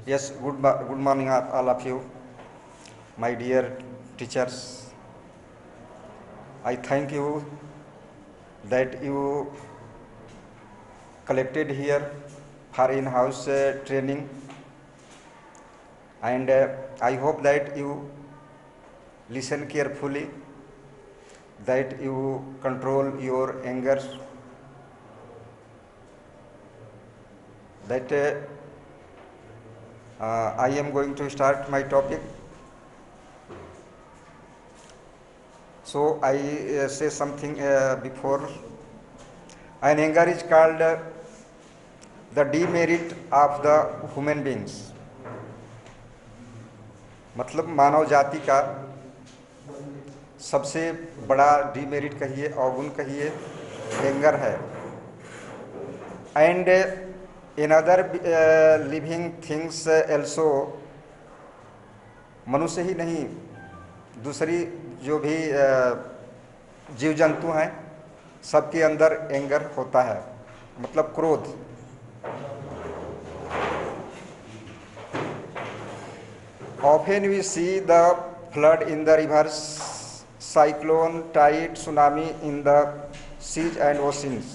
Yes, good morning, all of you, my dear teachers. I thank you that you collected here for in-house training, and I hope that you listen carefully, that you control your anger, that I am going to start my topic. So I say something before. An anger is called the demerit of the human beings. मतलब मानव जाति का सबसे बड़ा demerit कहिए, अवगुण कहिए, anger है. And in other living things also, मनुष्य ही नहीं, दूसरी जो भी जीव जंतु हैं सबके अंदर एंगर होता है, मतलब क्रोध. Often we see the flood in the rivers, cyclone, tide, tsunami in the seas and oceans.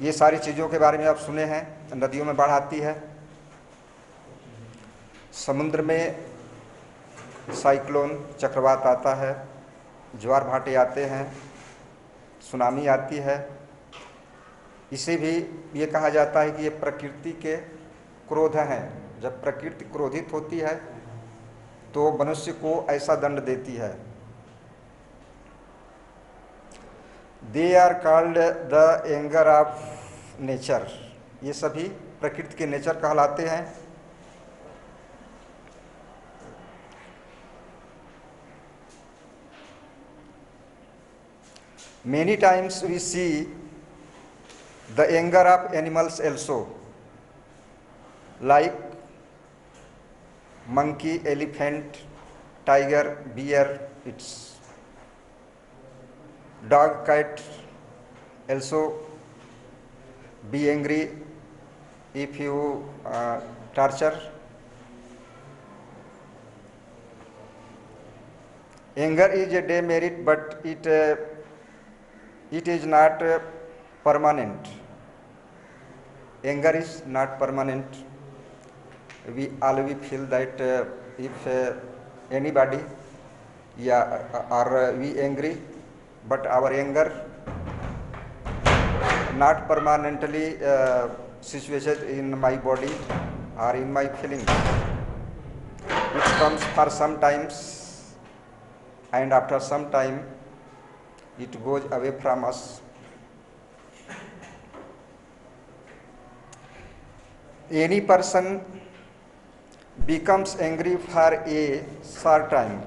ये सारी चीज़ों के बारे में आप सुने हैं. नदियों में बाढ़ आती है, समुद्र में साइक्लोन चक्रवात आता है, ज्वार भाटे आते हैं, सुनामी आती है. इसे भी ये कहा जाता है कि ये प्रकृति के क्रोध हैं. जब प्रकृति क्रोधित होती है तो मनुष्य को ऐसा दंड देती है. They are called the anger of nature. ये सभी प्रकृति के नेचर कहलाते हैं. Many times we see the anger of animals also, like monkey, elephant, tiger, bear, its dog, cat also be angry if you torture. Anger is a demerit, but it is not permanent. Anger is not permanent. We always feel that if anybody are we angry, but our anger not permanently situated in my body or in my feelings. It comes for some times, and after some time it goes away from us. Any person becomes angry for a short time.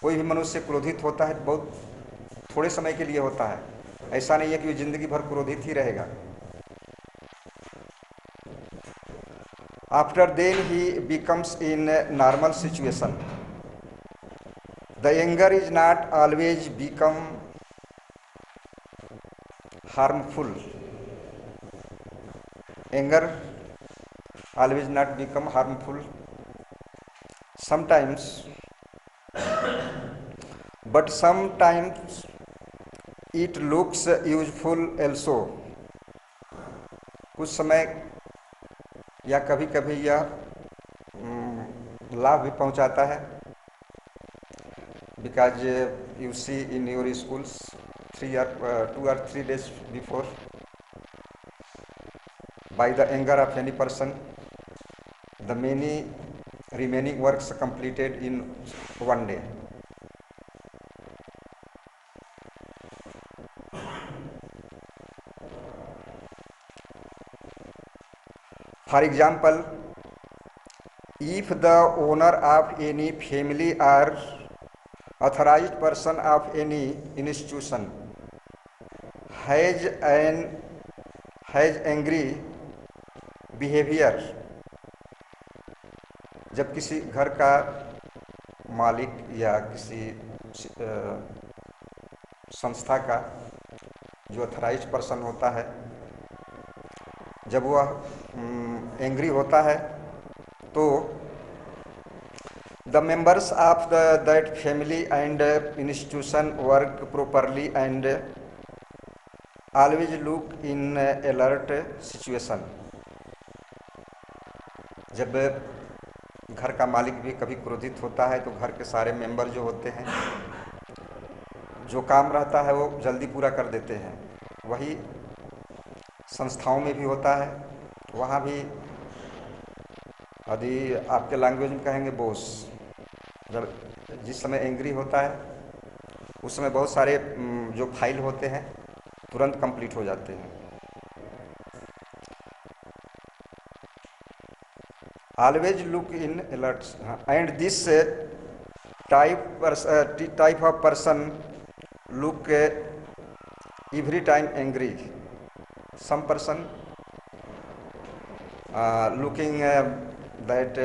कोई भी मनुष्य क्रोधित होता है, बहुत थोड़े समय के लिए होता है. ऐसा नहीं है कि वो जिंदगी भर क्रोधित ही रहेगा. After then he becomes in a normal situation. The anger is not always become harmful. Anger always not become harmful. Sometimes, but sometimes it looks useful also. कुछ समय या कभी कभी यह लाभ भी पहुंचाता है. Because you see in your schools 2 or 3 days before, by the anger of any person, the many remaining works completed in one day. For example, if the owner of any family or authorized person of any institution has angry behavior, जब किसी घर का मालिक या किसी संस्था का जो अथराइज्ड पर्सन होता है जब वह एंग्री होता है तो the members of that family and institution work properly and always look in alert situation. जब घर का मालिक भी कभी क्रोधित होता है तो घर के सारे मेंबर जो होते हैं, जो काम रहता है वो जल्दी पूरा कर देते हैं। वही संस्थाओं में भी होता है। वहाँ भी यदि आपके लैंग्वेज में कहेंगे बॉस, जब जिस समय एंग्री होता है उस समय बहुत सारे जो फाइल होते हैं तुरंत कंप्लीट हो जाते हैं। Always look in alert and this type of person look every time angry. Some person looking that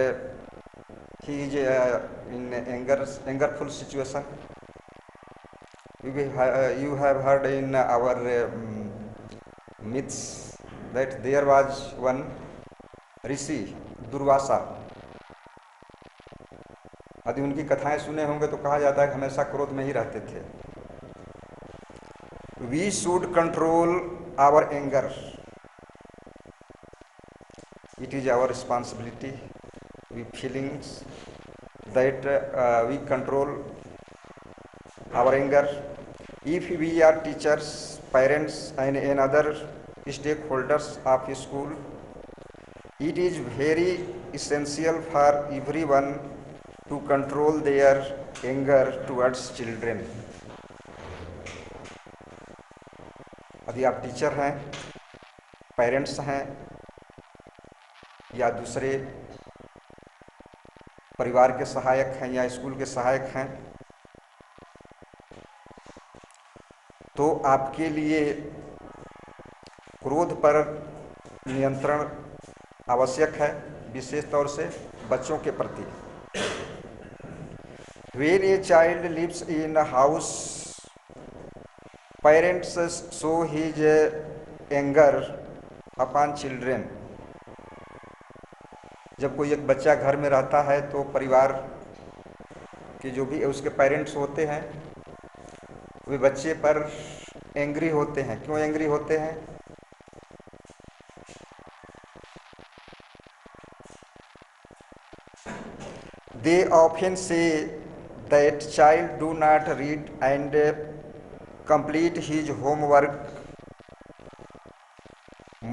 he is in angerful situation. You have heard in our myths that there was one ऋषि दुर्वासा। यदि उनकी कथाएं सुने होंगे तो कहा जाता है कि हमेशा क्रोध में ही रहते थे। We should control our anger. It is our responsibility, we feelings that we control our anger. If we are teachers, parents and other stakeholders of school, it is very essential for everyone to control their anger towards children. यदि आप teacher हैं, parents हैं या दूसरे परिवार के सहायक हैं या स्कूल के सहायक हैं, तो आपके लिए क्रोध पर नियंत्रण आवश्यक है, विशेष तौर से बच्चों के प्रति। When a child lives in a house, parents show his anger upon children. जब कोई एक बच्चा घर में रहता है तो परिवार के जो भी उसके पेरेंट्स होते हैं वे बच्चे पर एंग्री होते हैं। क्यों एंग्री होते हैं? They often say that child do not read and complete his homework.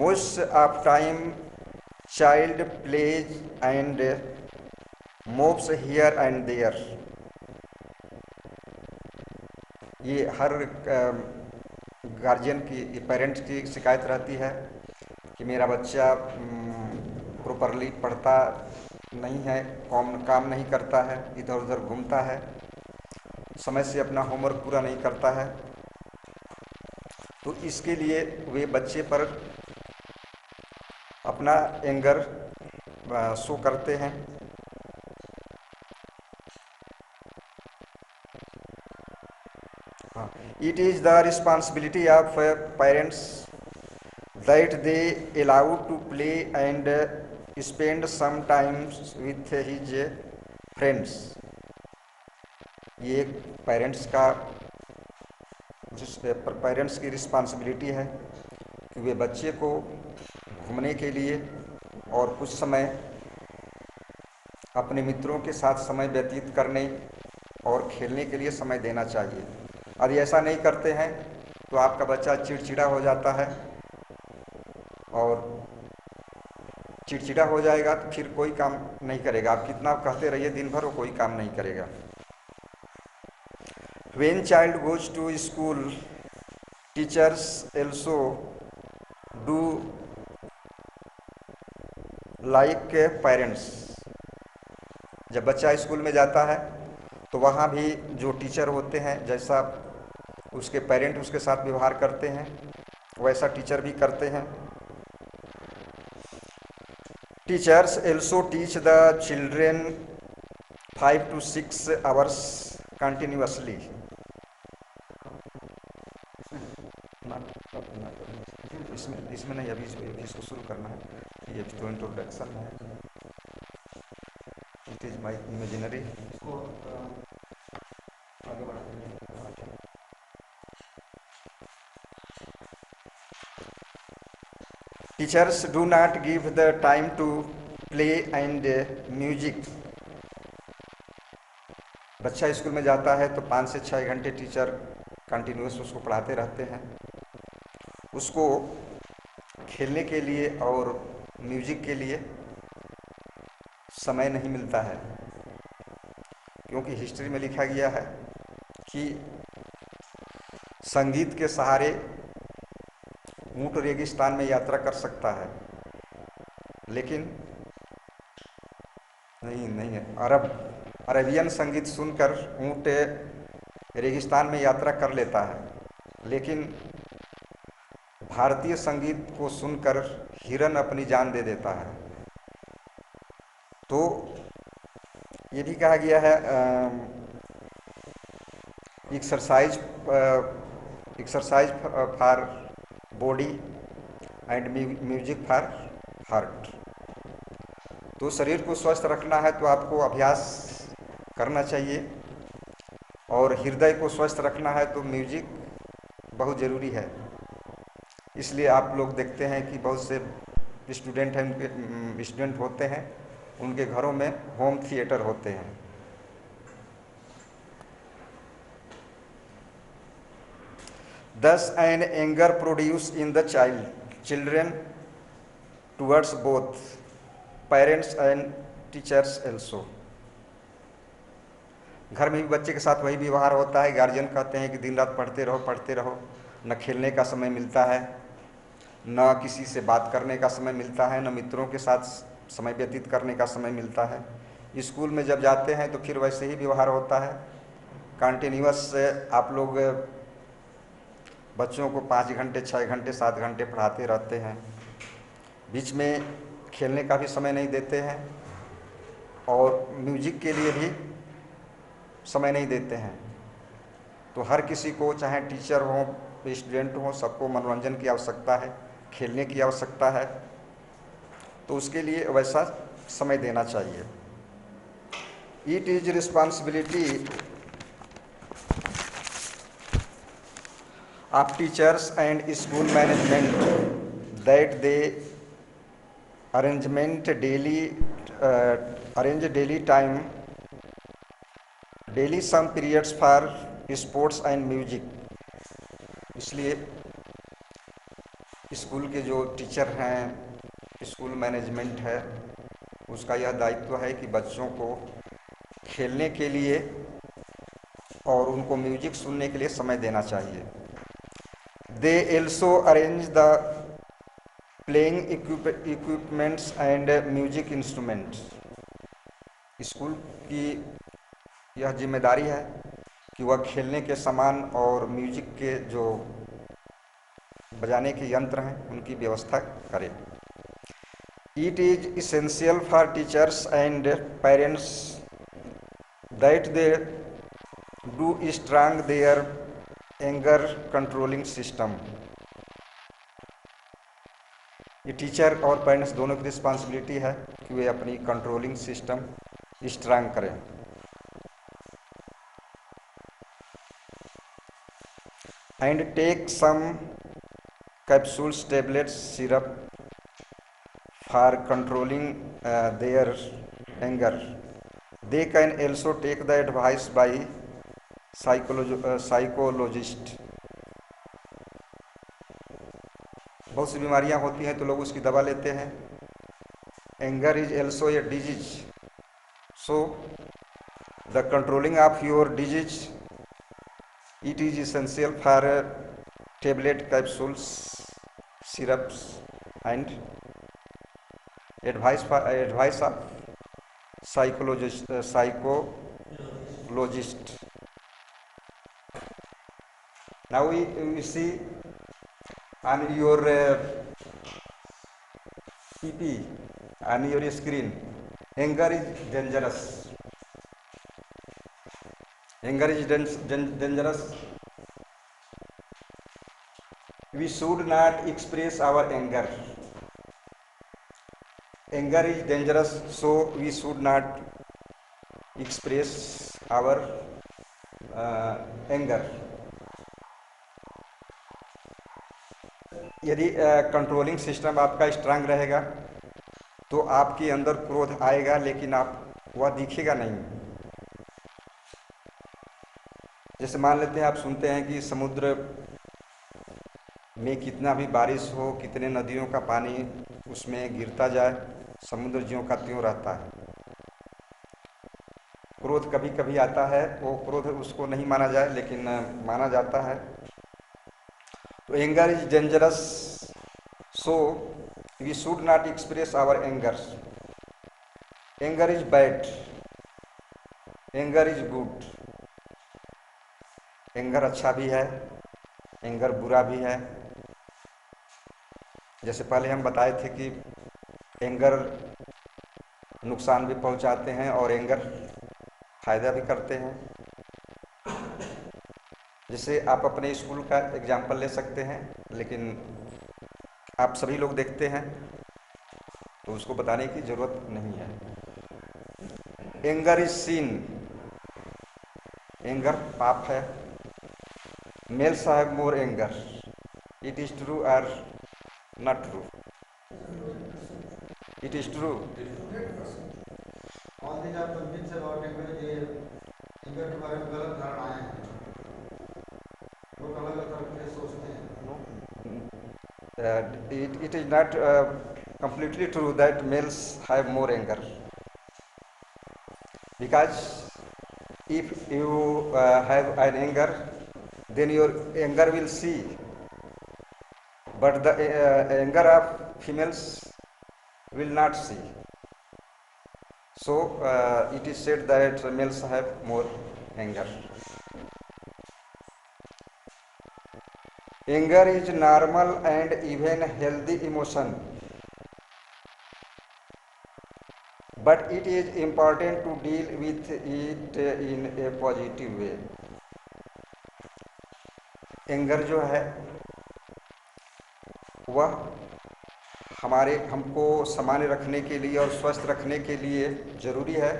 Most of time child plays and moves here and there. ये हर गार्जियन की, पेरेंट्स की शिकायत रहती है कि मेरा बच्चा प्रॉपरली पढ़ता नहीं है, काम नहीं करता है, इधर उधर घूमता है, समय से अपना होमवर्क पूरा नहीं करता है। तो इसके लिए वे बच्चे पर अपना एंगर शो करते हैं। It is the responsibility of parents that they allow to play and spend some time with his friends. ये पेरेंट्स का पेरेंट्स की रिस्पॉन्सिबिलिटी है कि वे बच्चे को घूमने के लिए और कुछ समय अपने मित्रों के साथ समय व्यतीत करने और खेलने के लिए समय देना चाहिए। यदि ऐसा नहीं करते हैं तो आपका बच्चा चिड़चिड़ा हो जाता है और चिड़चिड़ा हो जाएगा तो फिर कोई काम नहीं करेगा। आप कितना कहते रहिए दिन भर, वो कोई काम नहीं करेगा। When child goes to school, teachers also do like parents. जब बच्चा स्कूल में जाता है तो वहाँ भी जो टीचर होते हैं, जैसा उसके पेरेंट उसके साथ व्यवहार करते हैं वैसा टीचर भी करते हैं। Teachers also teach the children 5 to 6 hours continuously. इसमें नहीं, अभी इसको शुरू करना है। ये तो इंट्रोडक्शन है। It is my imaginary. आगे बढ़ाते हैं। Teachers do not give the time to play and music. बच्चा स्कूल में जाता है तो 5 से 6 घंटे टीचर कंटिन्यूस उसको पढ़ाते रहते हैं। उसको खेलने के लिए और म्यूजिक के लिए समय नहीं मिलता है, क्योंकि हिस्ट्री में लिखा गया है कि संगीत के सहारे ऊँट रेगिस्तान में यात्रा कर सकता है, लेकिन नहीं है। अरबियन संगीत सुनकर ऊँट रेगिस्तान में यात्रा कर लेता है, लेकिन भारतीय संगीत को सुनकर हिरन अपनी जान दे देता है। तो ये भी कहा गया है exercise for body and music for heart. तो शरीर को स्वस्थ रखना है तो आपको अभ्यास करना चाहिए, और हृदय को स्वस्थ रखना है तो म्यूजिक बहुत ज़रूरी है। इसलिए आप लोग देखते हैं कि बहुत से स्टूडेंट हैं, उनके स्टूडेंट होते हैं, उनके घरों में होम थिएटर होते हैं। Thus an anger produced in the children towards both parents and teachers also। घर में भी बच्चे के साथ वही व्यवहार होता है। गार्जियन कहते हैं कि दिन रात पढ़ते रहो, न खेलने का समय मिलता है, न किसी से बात करने का समय मिलता है, न मित्रों के साथ समय व्यतीत करने का समय मिलता है। स्कूल में जब जाते हैं तो फिर वैसे ही व्यवहार होता है। कंटिन्यूअस आप लोग बच्चों को 5 घंटे 6 घंटे 7 घंटे पढ़ाते रहते हैं, बीच में खेलने का भी समय नहीं देते हैं, और म्यूजिक के लिए भी समय नहीं देते हैं। तो हर किसी को, चाहे टीचर हो, स्टूडेंट हो, सबको मनोरंजन की आवश्यकता है, खेलने की आवश्यकता है। तो उसके लिए वैसा समय देना चाहिए। It is responsibility of teachers and school management that they arrange daily time, daily some periods for sports and music. इसलिए स्कूल के जो टीचर हैं, स्कूल मैनेजमेंट है, उसका यह दायित्व है कि बच्चों को खेलने के लिए और उनको म्यूजिक सुनने के लिए समय देना चाहिए। They also arrange the playing equipments and music instruments. School की यह जिम्मेदारी है कि वह खेलने के सामान और म्यूजिक के जो बजाने के यंत्र हैं उनकी व्यवस्था करें। It is essential for teachers and parents that they do strong their anger controlling system. ये टीचर और पेरेंट्स दोनों की रिस्पॉन्सिबिलिटी है कि वे अपनी कंट्रोलिंग सिस्टम स्ट्रांग करें। And take some capsules, tablets, syrup for controlling their anger. They can also take the advice by psychologist. बहुत सी बीमारियां होती हैं तो लोग उसकी दवा लेते हैं। Anger is also a disease, so the controlling of your disease it is essential for tablet, capsules, syrups and advice of psychologist. Now we see on your PP, on your screen, anger is dangerous. Anger is dangerous. We should not express our anger. Anger is dangerous, so we should not express our anger. यदि controlling system आपका strong रहेगा तो आपके अंदर क्रोध आएगा, लेकिन आप वह दिखेगा नहीं। जैसे मान लेते हैं, आप सुनते हैं कि समुद्र में कितना भी बारिश हो, कितने नदियों का पानी उसमें गिरता जाए, समुद्र ज्यों का त्यों रहता है। क्रोध कभी कभी आता है, वो क्रोध उसको नहीं माना जाए, लेकिन माना जाता है। तो anger is dangerous, so we should not express our anger. Anger is bad, anger is good. Anger अच्छा भी है, एंगर बुरा भी है। जैसे पहले हम बताए थे कि एंगर नुकसान भी पहुंचाते हैं और एंगर फायदा भी करते हैं। जैसे आप अपने स्कूल का एग्जाम्पल ले सकते हैं, लेकिन आप सभी लोग देखते हैं तो उसको बताने की जरूरत नहीं है। एंगर इज सीन, एंगर पाप है। Males have more anger, it is true or not true? It is true. All these are convince about anger. ये एंगर के बारे में गलत धारणाएं हैं, लोग अलग अलग तरह से सोचते हैं। It is not completely true that males have more anger, because if you have an anger, then your anger will see, but the anger of females will not see. So it is said that males have more anger. Anger is normal and even healthy emotion, but it is important to deal with it in a positive way. Anger जो है वह हमको सामान्य रखने के लिए और स्वस्थ रखने के लिए ज़रूरी है।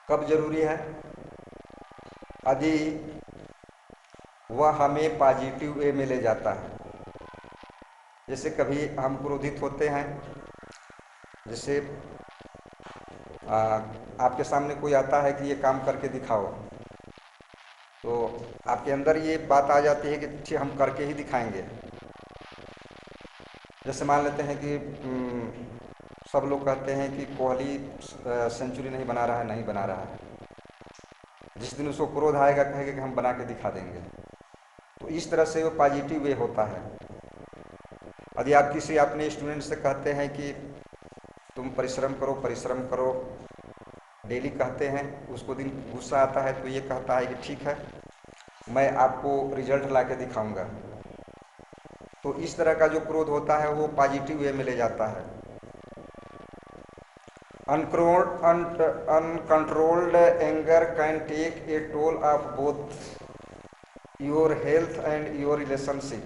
कब ज़रूरी है? यदि वह हमें पॉजिटिव वे में ले जाता है। जैसे कभी हम क्रोधित होते हैं, जैसे आपके सामने कोई आता है कि ये काम करके दिखाओ, तो आपके अंदर ये बात आ जाती है कि ठीक हम करके ही दिखाएंगे। जैसे मान लेते हैं कि सब लोग कहते हैं कि कोहली सेंचुरी नहीं बना रहा है, नहीं बना रहा है। जिस दिन उसको क्रोध आएगा कहेगा कि हम बना के दिखा देंगे। तो इस तरह से वो पॉजिटिव वे होता है। यदि आप किसी अपने स्टूडेंट से कहते हैं कि तुम परिश्रम करो, परिश्रम करो, डेली कहते हैं, उसको दिन गुस्सा आता है तो ये कहता है कि ठीक है, मैं आपको रिजल्ट ला के दिखाऊँगा। तो इस तरह का जो क्रोध होता है वो पॉजिटिव वे में ले जाता है। Uncontrolled anger can take a toll of both your health and your relationship.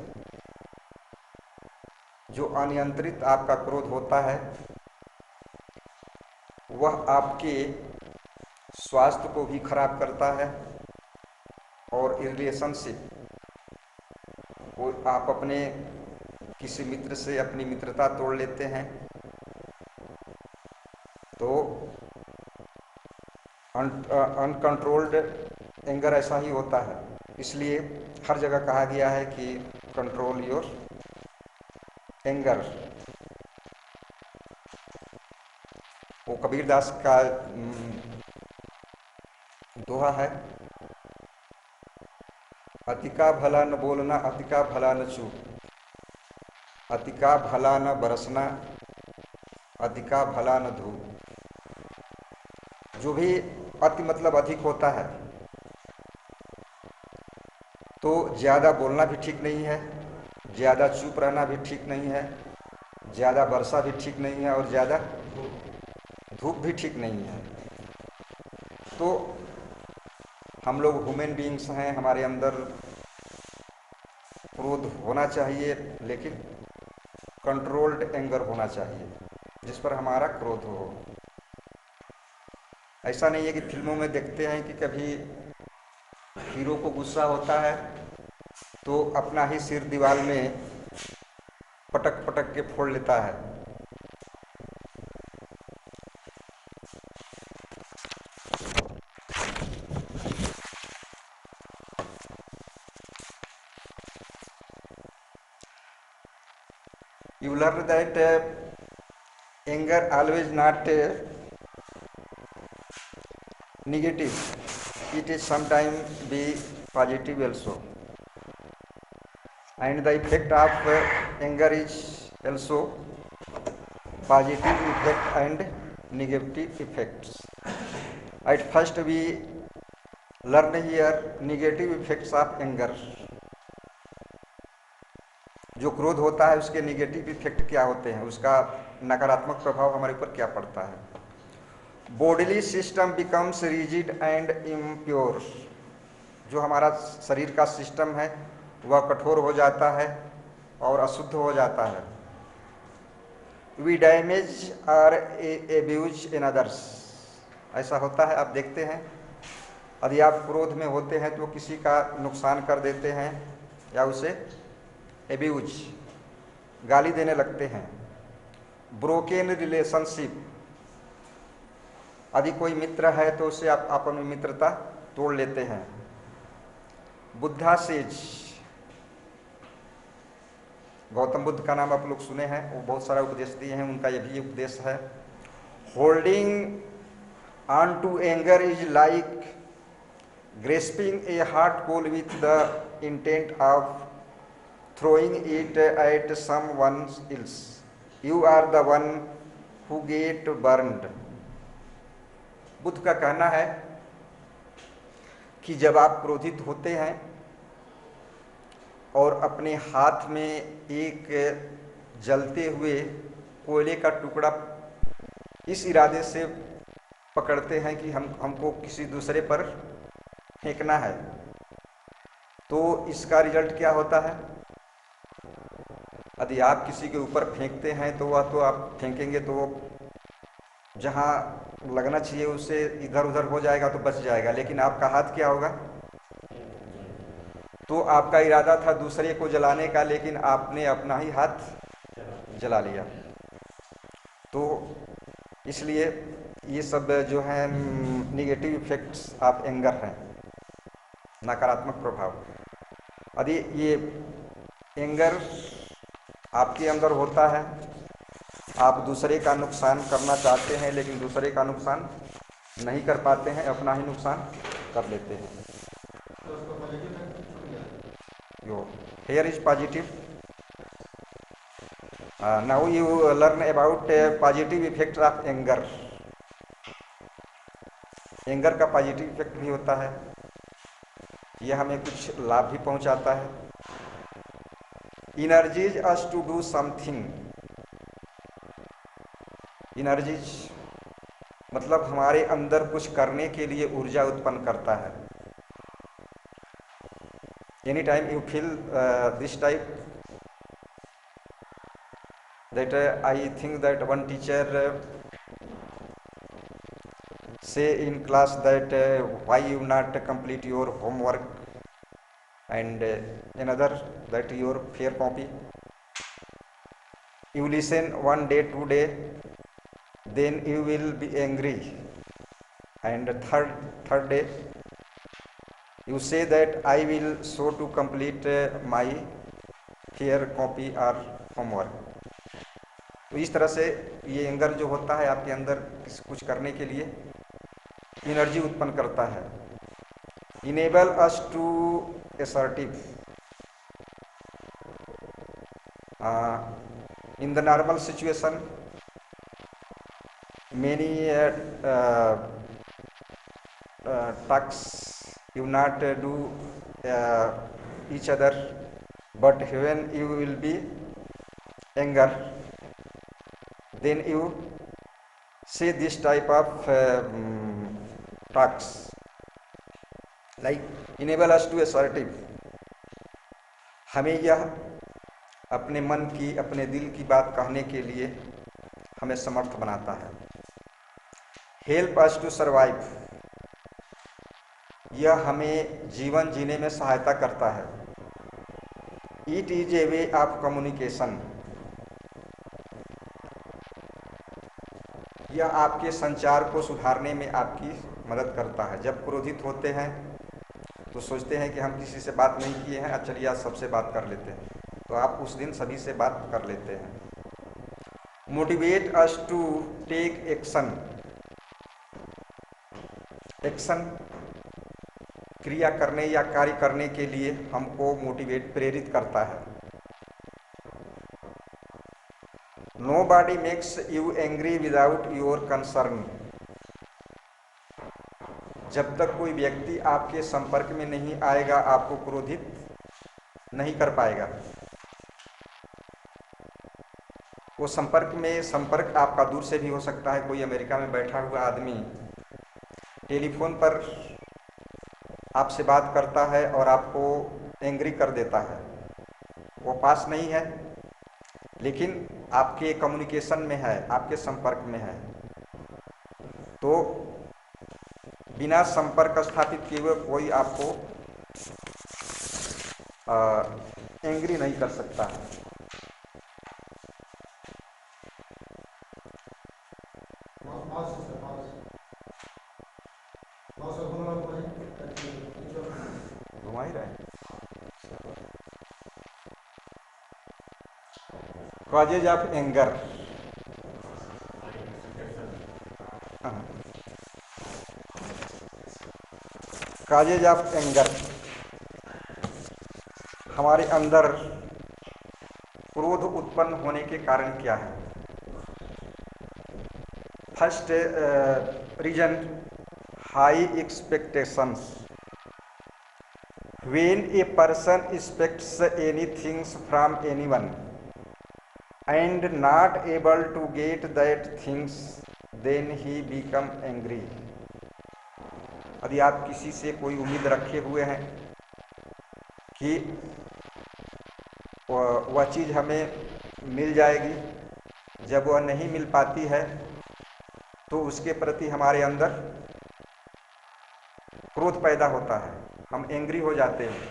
जो अनियंत्रित आपका क्रोध होता है वह आपके स्वास्थ्य को भी खराब करता है और रिलेशनशिप को, आप अपने किसी मित्र से अपनी मित्रता तोड़ लेते हैं। तो अनकंट्रोल्ड एंगर ऐसा ही होता है। इसलिए हर जगह कहा गया है कि कंट्रोल योर एंगर। वो कबीरदास का दोहा है, अति का भला न बोलना, अति का भला न चूप, अति का भला न बरसना, अति का भला न धूप। जो भी अति मतलब अधिक होता है, तो ज़्यादा बोलना भी ठीक नहीं है, ज़्यादा चुप रहना भी ठीक नहीं है, ज़्यादा वर्षा भी ठीक नहीं है और ज़्यादा धूप भी ठीक नहीं है। तो हम लोग ह्यूमन बीइंग्स हैं, हमारे अंदर क्रोध होना चाहिए, लेकिन कंट्रोल्ड एंगर होना चाहिए। जिस पर हमारा क्रोध हो। ऐसा नहीं है कि फिल्मों में देखते हैं कि कभी हीरो को गुस्सा होता है तो अपना ही सिर दीवार में पटक पटक के फोड़ लेता है। You learn that anger always not negative. It is sometimes be positive also. And the effect of anger is also positive effect and negative effects. At first we learn here negative effects of anger. जो क्रोध होता है उसके negative effect क्या होते हैं, उसका नकारात्मक प्रभाव हमारे ऊपर क्या पड़ता है। Bodily system becomes rigid and impure. जो हमारा शरीर का सिस्टम है वह कठोर हो जाता है और अशुद्ध हो जाता है। वी डैमेज और एब्यूज इन अदर्स। ऐसा होता है, आप देखते हैं यदि आप क्रोध में होते हैं तो किसी का नुकसान कर देते हैं या उसे एब्यूज गाली देने लगते हैं। Broken relationship. यदि कोई मित्र है तो उससे आप आपस में मित्रता तोड़ लेते हैं। बुद्धा सेज। गौतम बुद्ध का नाम आप लोग सुने हैं, वो बहुत सारा उपदेश दिए हैं, उनका ये भी उपदेश है। Holding on to anger is like grasping a hot coal with the intent of throwing it at someone else. You are the one who get burned. Buddha का कहना है कि जब आप क्रोधित होते हैं और अपने हाथ में एक जलते हुए कोयले का टुकड़ा इस इरादे से पकड़ते हैं कि हमको किसी दूसरे पर फेंकना है, तो इसका रिजल्ट क्या होता है। यदि आप किसी के ऊपर फेंकते हैं तो वह तो आप फेंकेंगे तो वो जहाँ लगना चाहिए उससे इधर उधर हो जाएगा तो बच जाएगा, लेकिन आपका हाथ क्या होगा। तो आपका इरादा था दूसरे को जलाने का, लेकिन आपने अपना ही हाथ जला लिया। तो इसलिए ये सब जो है निगेटिव इफेक्ट्स ऑफ एंगर हैं, नकारात्मक प्रभाव। यदि ये एंगर आपके अंदर होता है, आप दूसरे का नुकसान करना चाहते हैं लेकिन दूसरे का नुकसान नहीं कर पाते हैं, अपना ही नुकसान कर लेते हैं। यो here is positive. Now you learn about positive effect of anger. Anger का पॉजिटिव इफेक्ट भी होता है, यह हमें कुछ लाभ भी पहुंचाता है। Energizes us to do something. Energizes मतलब हमारे अंदर कुछ करने के लिए ऊर्जा उत्पन्न करता है। Any time you feel this type that I think that one teacher say in class that why you not complete your homework, and another that your fair copy. You listen 1 day 2 day, then you will be angry, and third day you say that I will so to complete my fair copy or homework. तो इस तरह से ये anger जो होता है आपके अंदर कुछ करने के लिए एनर्जी उत्पन्न करता है। Enable us to assertive. In the normal situation many task you not do each other, but when you will be anger, then you say this type of talks like enable us to assertive. हमें यह अपने मन की अपने दिल की बात कहने के लिए हमें समर्थ बनाता है। हेल्प अस टू सर्वाइव, यह हमें जीवन जीने में सहायता करता है। It is a way of communication, यह आपके संचार को सुधारने में आपकी मदद करता है। जब क्रोधित होते हैं तो सोचते हैं कि हम किसी से बात नहीं किए हैं, अब चलिए आज सबसे बात कर लेते हैं, तो आप उस दिन सभी से बात कर लेते हैं। Motivate us to take action, action क्रिया करने या कार्य करने के लिए हमको मोटिवेट प्रेरित करता है। Nobody makes you angry without your concern, जब तक कोई व्यक्ति आपके संपर्क में नहीं आएगा आपको क्रोधित नहीं कर पाएगा। वो संपर्क आपका दूर से भी हो सकता है। कोई अमेरिका में बैठा हुआ आदमी टेलीफोन पर आपसे बात करता है और आपको एंग्री कर देता है, वो पास नहीं है लेकिन आपके कम्युनिकेशन में है, आपके संपर्क में है, तो बिना संपर्क स्थापित किए हुए कोई आपको एंग्री नहीं कर सकता है। घुमा ही रहे causes of anger, causes of anger, हमारे अंदर क्रोध उत्पन्न होने के कारण क्या है। First reason, high expectations. When a person expects anything from anyone and not able to get that things, then he become angry. यदि आप किसी से कोई उम्मीद रखे हुए हैं कि वह चीज़ हमें मिल जाएगी, जब वह नहीं मिल पाती है तो उसके प्रति हमारे अंदर क्रोध पैदा होता है, हम एंग्री हो जाते हैं।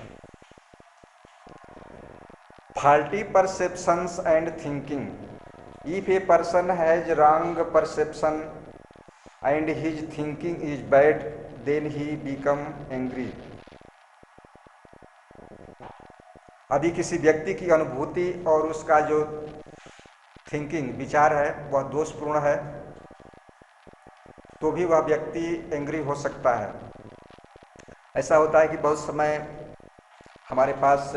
Faulty perceptions and thinking, if a person has wrong perception and his thinking is bad, then he become angry. यदि किसी व्यक्ति की अनुभूति और उसका जो थिंकिंग विचार है वह दोषपूर्ण है तो भी वह व्यक्ति एंग्री हो सकता है। ऐसा होता है कि बहुत समय हमारे पास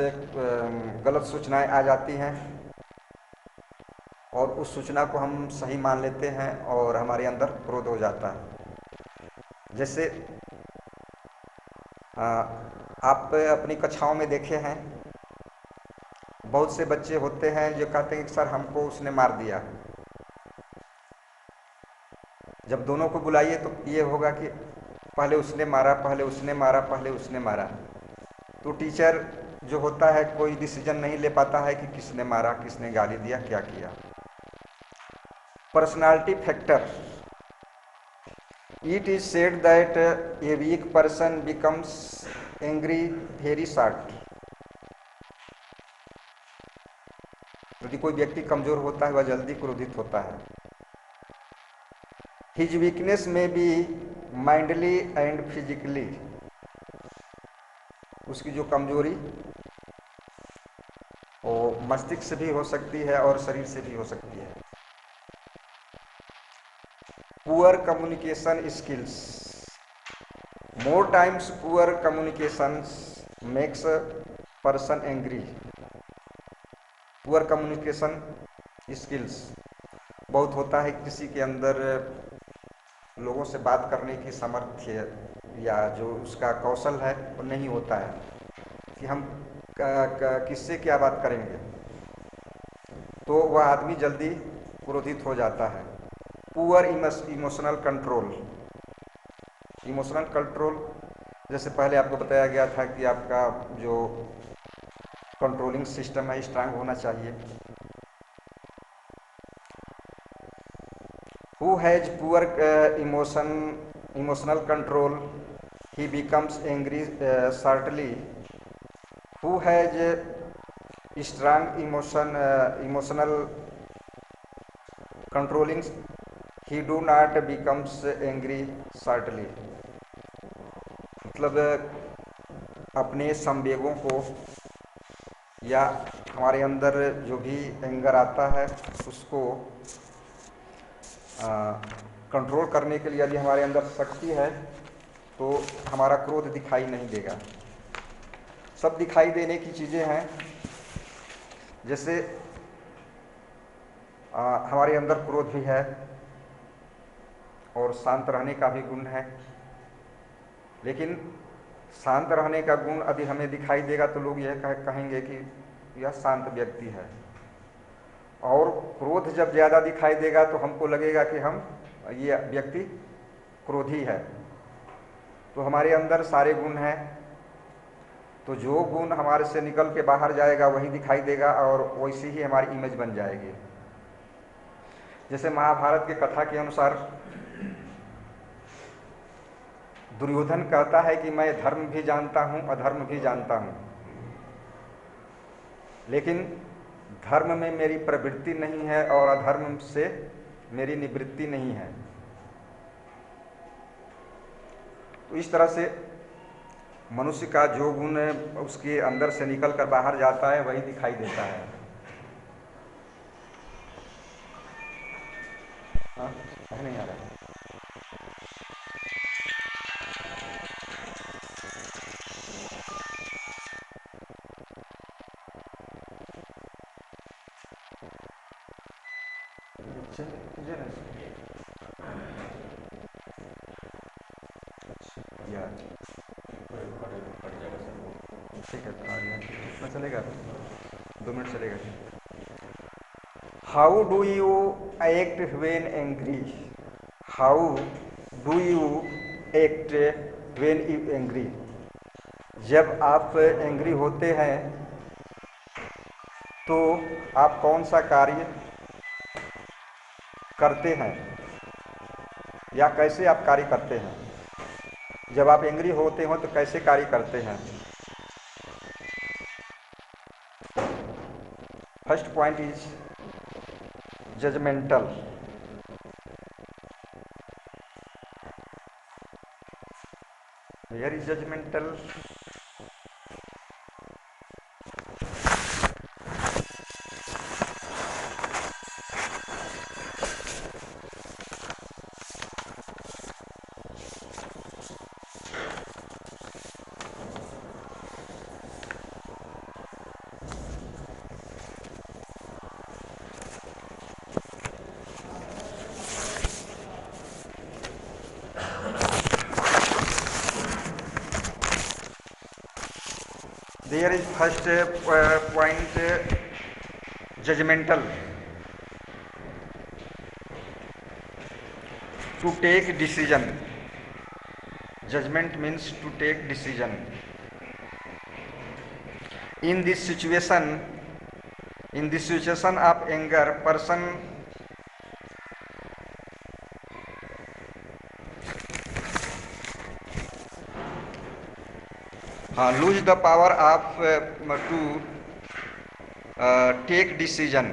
गलत सूचनाएं आ जाती हैं और उस सूचना को हम सही मान लेते हैं और हमारे अंदर क्रोध हो जाता है। जैसे आप अपनी कक्षाओं में देखे हैं, बहुत से बच्चे होते हैं जो कहते हैं कि सर हमको उसने मार दिया। जब दोनों को बुलाइए तो ये होगा कि पहले उसने मारा, पहले उसने मारा, पहले उसने मारा। तो टीचर जो होता है कोई डिसीजन नहीं ले पाता है कि किसने मारा, किसने गाली दिया, क्या किया। Personality factor, it is said that a weak person becomes angry very short. यदि कोई व्यक्ति कमजोर होता है वह जल्दी क्रोधित होता है। हिज वीकनेस में बी माइंडली एंड फिजिकली, उसकी जो कमजोरी वो मस्तिष्क से भी हो सकती है और शरीर से भी हो सकती है। Poor communication skills, more times poor communication makes person angry. Poor communication skills बहुत होता है किसी के अंदर लोगों से बात करने की सामर्थ्य या जो उसका कौशल है वो नहीं होता है कि हम किससे क्या बात करेंगे, तो वह आदमी जल्दी क्रोधित हो जाता है। Poor emotional control, emotional control जैसे पहले आपको बताया गया था कि आपका जो कंट्रोलिंग सिस्टम है स्ट्रांग होना चाहिए। who has poor emotional control, he becomes angry certainly. Who has strong emotional controlling, he do not becomes angry certainly. मतलब अपने संवेगों को या हमारे अंदर जो भी एंगर आता है उसको कंट्रोल करने के लिए यदि हमारे अंदर शक्ति है तो हमारा क्रोध दिखाई नहीं देगा। सब दिखाई देने की चीज़ें हैं, जैसे हमारे अंदर क्रोध भी है और शांत रहने का भी गुण है, लेकिन शांत रहने का गुण यदि हमें दिखाई देगा तो लोग यह कहेंगे कि यह शांत व्यक्ति है, और क्रोध जब ज़्यादा दिखाई देगा तो हमको लगेगा कि ये व्यक्ति क्रोधी है। तो हमारे अंदर सारे गुण हैं, तो जो गुण हमारे से निकल के बाहर जाएगा वही दिखाई देगा और वैसी ही हमारी इमेज बन जाएगी। जैसे महाभारत की कथा के अनुसार दुर्योधन कहता है कि मैं धर्म भी जानता हूँ अधर्म भी जानता हूँ, लेकिन धर्म में मेरी प्रवृत्ति नहीं है और अधर्म से मेरी निवृत्ति नहीं है। तो इस तरह से मनुष्य का जो गुण उसके अंदर से निकल कर बाहर जाता है वही दिखाई देता है। हाँ, नहीं आ रहा है। ठीक है, कितना चलेगा? 2 मिनट चलेगा। How do you act when angry? How do you act when you angry? जब आप एंग्री होते हैं तो आप कौन सा कार्य करते हैं या कैसे आप कार्य करते हैं? जब आप एंग्री होते हो तो कैसे कार्य करते हैं? First point is judgmental. Where is judgmental? There is first point judgmental. To take decision. Judgment means to take decision. In this situation of anger, person lose the power of to take decision.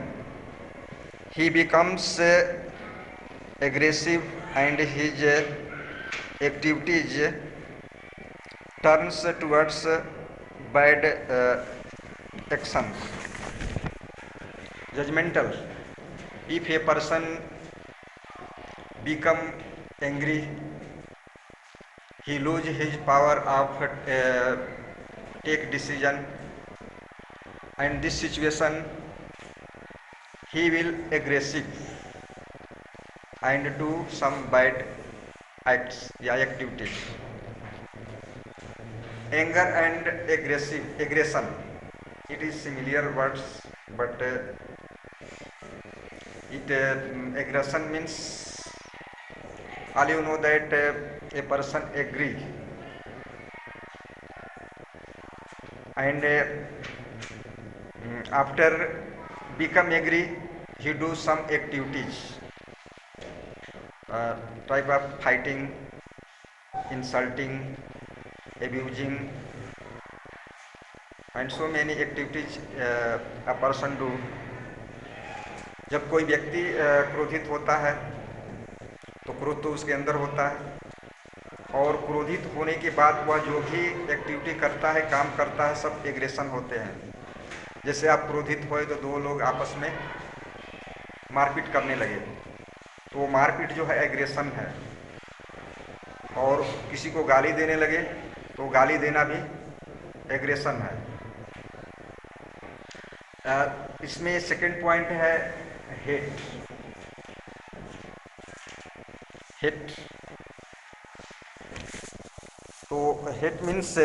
He becomes aggressive and his activities turns towards bad actions. Judgmental. If a person become angry, he lose his power of take decision, and this situation he will aggressive and do some bad acts या activities. Anger and aggression, it is similar words, but aggression means all you know that a person agree and after become agree he do some activities, type of fighting, insulting, abusing, and so many activities a person do. जब कोई व्यक्ति क्रोधित होता है तो क्रोध तो उसके अंदर होता है, और क्रोधित होने के बाद वह जो भी एक्टिविटी करता है, काम करता है, सब एग्रेशन होते हैं। जैसे आप क्रोधित हुए तो दो लोग आपस में मारपीट करने लगे, तो वो मारपीट जो है एग्रेशन है। और किसी को गाली देने लगे तो गाली देना भी एग्रेशन है। इसमें सेकंड पॉइंट है हेट। हेट तो hate means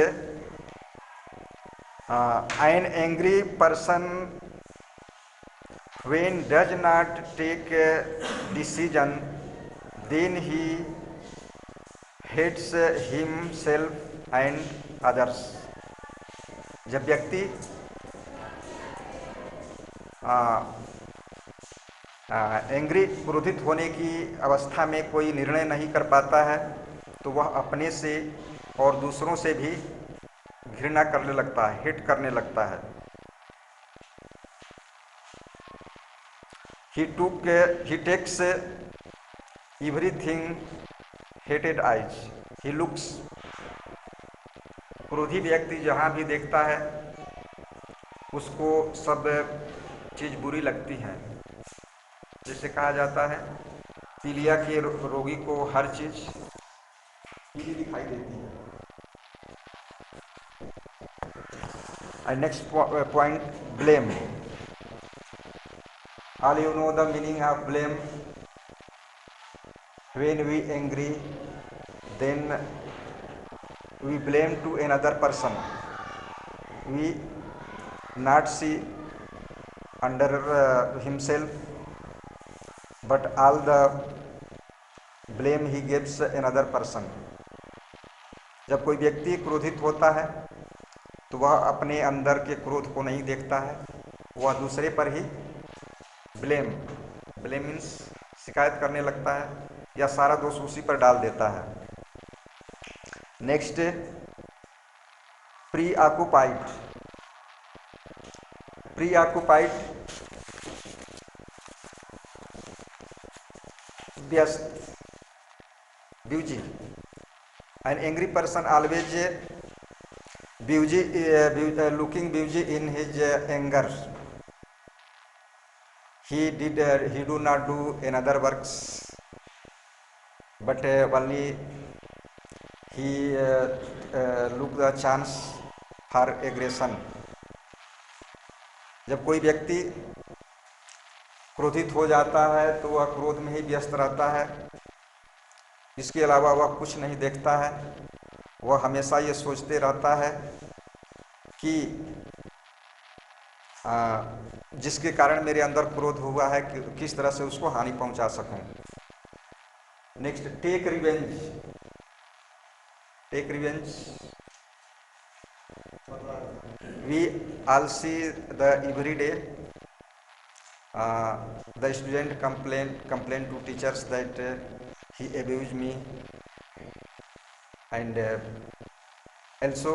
an angry person when does not take a decision, then he hates himself and others. जब व्यक्ति एंग्री क्रोधित होने की अवस्था में कोई निर्णय नहीं कर पाता है तो वह अपने से और दूसरों से भी घृणा करने लगता है, हेट करने लगता है। he takes everything hated eyes, he looks। क्रोधी व्यक्ति जहाँ भी देखता है उसको सब चीज बुरी लगती है। जैसे कहा जाता है पीलिया के रोगी को हर चीज पीली दिखाई देती है। And next point, blame. All you know the meaning of blame. When we angry, then we blame to another person. We not see under himself, but all the blame he gives another person. जब कोई व्यक्ति क्रोधित होता है तो वह अपने अंदर के क्रोध को नहीं देखता है, वह दूसरे पर ही ब्लेम मीन्स शिकायत करने लगता है या सारा दोष उसी पर डाल देता है। Next, preoccupied. Preoccupied व्यस्त, busy. An angry person always busy, looking busy in his anger. He do not do another works, but only he look the chance for aggression. जब कोई व्यक्ति क्रोधित हो जाता है तो वह क्रोध में ही व्यस्त रहता है, इसके अलावा वह कुछ नहीं देखता है। वह हमेशा ये सोचते रहता है कि जिसके कारण मेरे अंदर क्रोध हुआ है कि किस तरह से उसको हानि पहुंचा सकूं। Next, take revenge. Take revenge, we all see the every day the student complain to teachers that he abused me, and also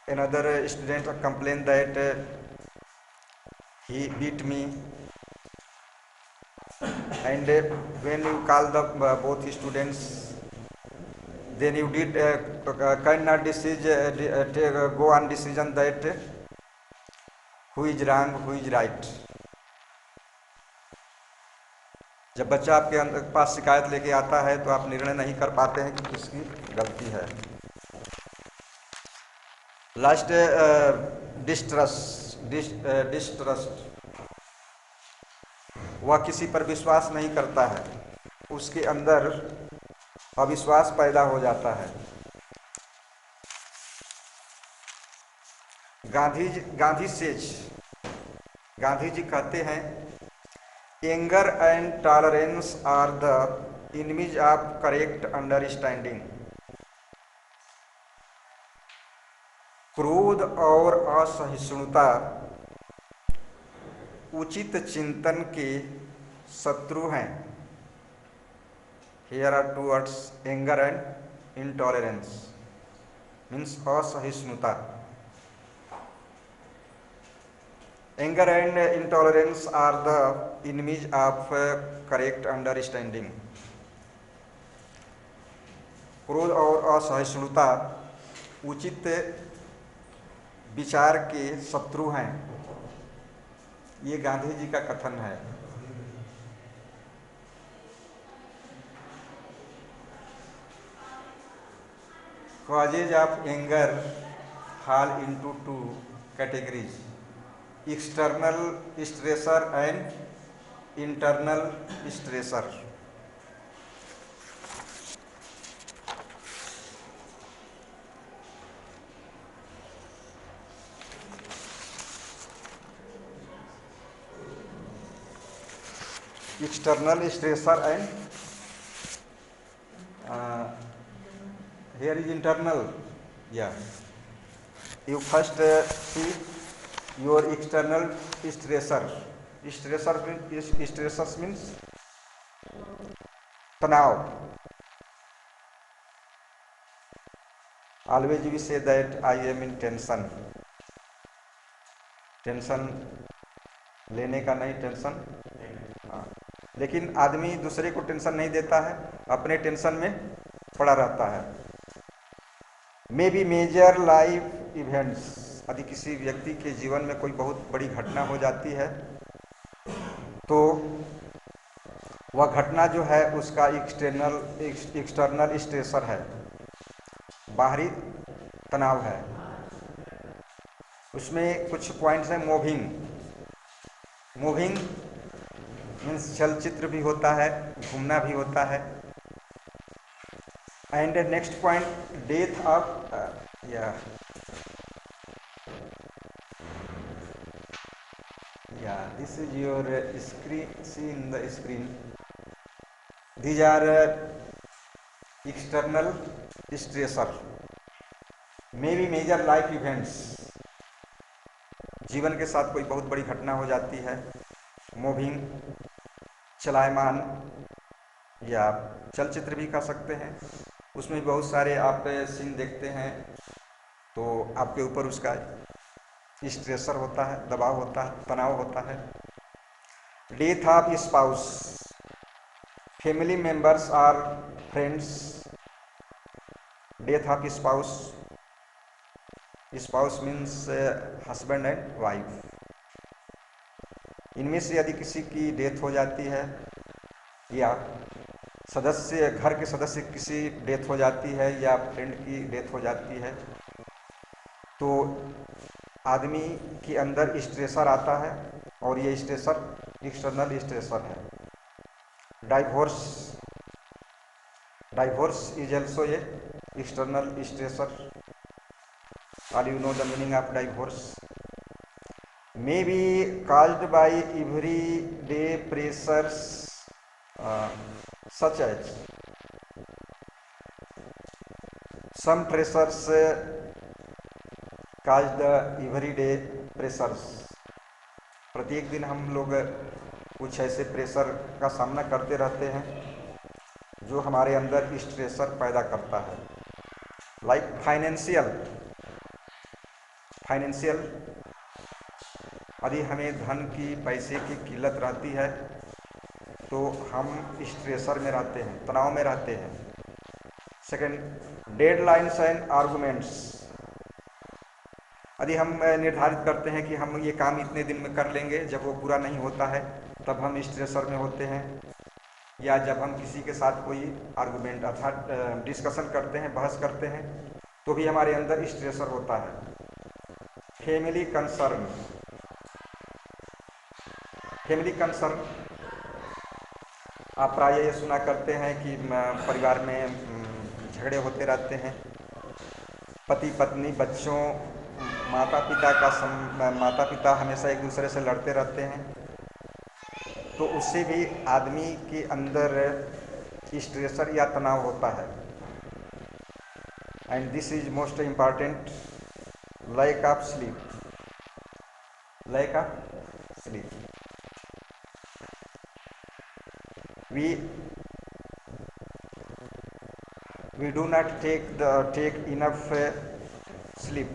another student complained that he beat me, and when you call the both students, then you did cannot go on decision that who is wrong, who is right. जब बच्चा आपके पास शिकायत लेके आता है तो आप निर्णय नहीं कर पाते हैं कि किसकी गलती है। Last, distrust. वह किसी पर विश्वास नहीं करता है, उसके अंदर अविश्वास पैदा हो जाता है। गांधी जी कहते हैं, anger and tolerance are the enemies of correct understanding। क्रोध और असहिष्णुता उचित चिंतन के शत्रु हैं। Here are two words, anger and intolerance, means असहिष्णुता। Anger and intolerance are the enemies of correct understanding. क्रोध और असहिष्णुता उचित विचार के शत्रु हैं, ये गांधी जी का कथन है। Causes of anger fall into two categories: external stressor and internal stressor. External stressor and here is internal. Yeah. You first see your external stressor. Stressors means tanav. Always we say that I am in tension. Tension लेने का नहीं, tension. लेकिन आदमी दूसरे को tension नहीं देता है, अपने टेंशन में पड़ा रहता है। Maybe major life events, यदि किसी व्यक्ति के जीवन में कोई बहुत बड़ी घटना हो जाती है तो वह घटना जो है उसका एक्सटर्नल स्ट्रेसर है, बाहरी तनाव है। उसमें कुछ पॉइंट्स हैं। मूविंग मीन्स चलचित्र भी होता है, घूमना भी होता है। And next point, death of this is your screen, see in the screen. These are external stressor, maybe major life events. जीवन के साथ कोई बहुत बड़ी घटना हो जाती है। मूविंग, चलायमान, या चलचित्र भी कह सकते हैं। उसमें बहुत सारे आप सीन देखते हैं तो आपके ऊपर उसका स्ट्रेसर होता है, दबाव होता है, तनाव होता है। Death of spouse, family members और friends. Death of spouse, spouse means husband and wife. इनमें से यदि किसी की डेथ हो जाती है या सदस्य, घर के सदस्य किसी डेथ हो जाती है या फ्रेंड की डेथ हो जाती है तो आदमी के अंदर स्ट्रेसर आता है और ये स्ट्रेसर एक्सटर्नल स्ट्रेसर है। Divorce is also a external stressor. All you know the meaning of divorce. May be caused by everyday pressures such as some pressures cause the everyday pressures. प्रत्येक दिन हम लोग कुछ ऐसे प्रेशर का सामना करते रहते हैं जो हमारे अंदर स्ट्रेसर पैदा करता है। लाइक फाइनेंशियल, यदि हमें धन की, पैसे की किल्लत रहती है तो हम स्ट्रेसर में रहते हैं, तनाव में रहते हैं। Second, deadlines and arguments. यदि हम निर्धारित करते हैं कि हम ये काम इतने दिन में कर लेंगे, जब वो पूरा नहीं होता है तब हम स्ट्रेसर में होते हैं। या जब हम किसी के साथ कोई आर्गुमेंट अर्थात डिस्कशन करते हैं, बहस करते हैं, तो भी हमारे अंदर स्ट्रेसर होता है। फैमिली कंसर्न, आप प्राय ये सुना करते हैं कि परिवार में झगड़े होते रहते हैं। पति पत्नी, बच्चों, माता पिता हमेशा एक दूसरे से लड़ते रहते हैं, तो उससे भी आदमी के अंदर स्ट्रेसर या तनाव होता है। And this is most important, lack of sleep. we do not take enough sleep.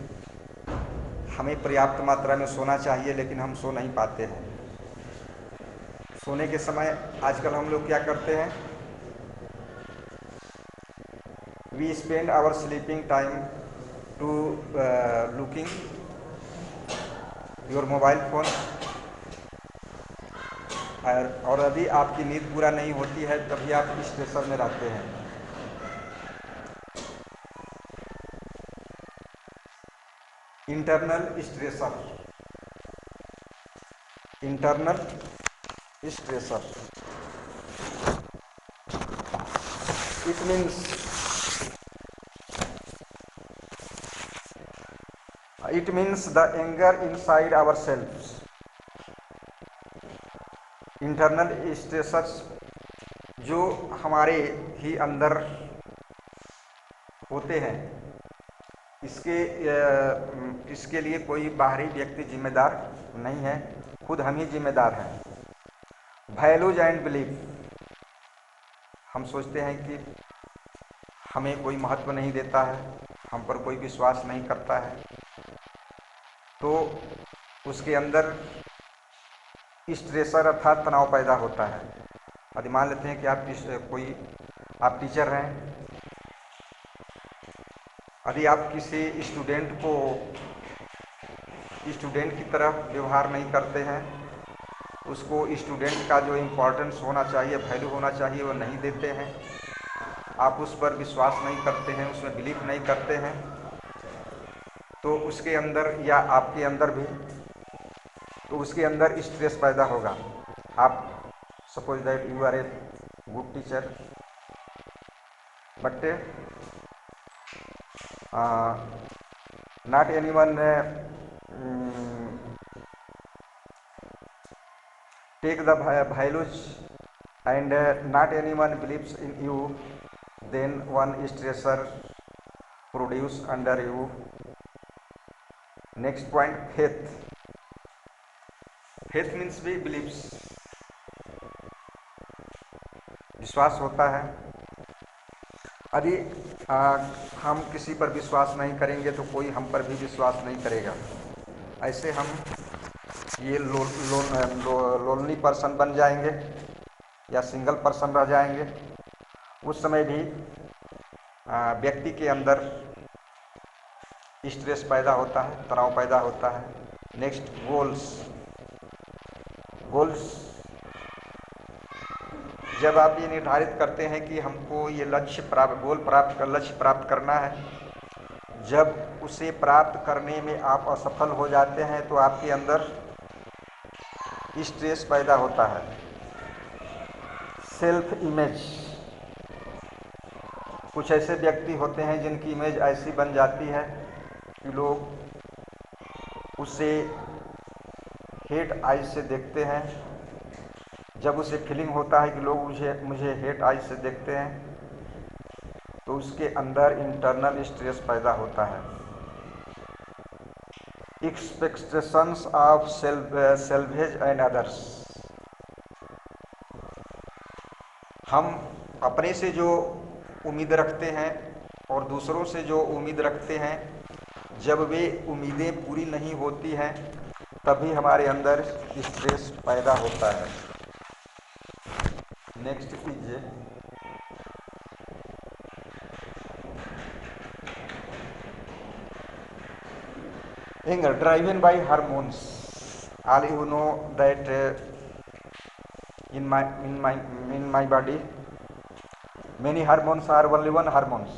हमें पर्याप्त मात्रा में सोना चाहिए, लेकिन हम सो नहीं पाते हैं। सोने के समय आजकल हम लोग क्या करते हैं? We spend our sleeping time to looking your mobile phone, और यदि आपकी नींद पूरा नहीं होती है तभी आप इस प्रेशर में रहते हैं। Internal stressor, internal stressor, it means the anger inside our self. Internal stressors जो हमारे ही अंदर होते हैं, इसके लिए कोई बाहरी व्यक्ति जिम्मेदार नहीं है, खुद हम ही जिम्मेदार हैं। वैल्यूज एंड बिलीफ, हम सोचते हैं कि हमें कोई महत्व नहीं देता है, हम पर कोई विश्वास नहीं करता है, तो उसके अंदर स्ट्रेसर अर्थात तनाव पैदा होता है। यदि मान लेते हैं कि आप टीचर हैं, यदि आप किसी स्टूडेंट की तरह व्यवहार नहीं करते हैं, उसको स्टूडेंट का जो इम्पोर्टेंस होना चाहिए, वैल्यू होना चाहिए, वो नहीं देते हैं, आप उस पर विश्वास नहीं करते हैं, उसमें बिलीव नहीं करते हैं, तो उसके अंदर या आपके अंदर भी, तो उसके अंदर स्ट्रेस पैदा होगा। आप suppose that you are a good teacher, but not anyone take the values and not anyone believes in you, then one stressor produce under you. Next point, faith. Faith means we believes, विश्वास होता है। यदि हम किसी पर विश्वास नहीं करेंगे तो कोई हम पर भी विश्वास नहीं करेगा। ऐसे हम ये लोनली पर्सन बन जाएंगे या सिंगल पर्सन रह जाएंगे। उस समय भी व्यक्ति के अंदर स्ट्रेस पैदा होता है, तनाव पैदा होता है। नेक्स्ट, गोल्स, जब आप ये निर्धारित करते हैं कि हमको ये लक्ष्य प्राप्त करना है, जब उसे प्राप्त करने में आप असफल हो जाते हैं तो आपके अंदर स्ट्रेस पैदा होता है। सेल्फ इमेज, कुछ ऐसे व्यक्ति होते हैं जिनकी इमेज ऐसी बन जाती है कि लोग उसे हेट आइज से देखते हैं। जब उसे फीलिंग होता है कि लोग मुझे हेट आइज से देखते हैं, तो उसके अंदर इंटरनल स्ट्रेस पैदा होता है। Expectations of salvage and others, हम अपने से जो उम्मीद रखते हैं और दूसरों से जो उम्मीद रखते हैं, जब वे उम्मीदें पूरी नहीं होती हैं तभी हमारे अंदर स्ट्रेस पैदा होता है। Next is anger, driven by hormones. All you know that in my body many hormones are only one hormones.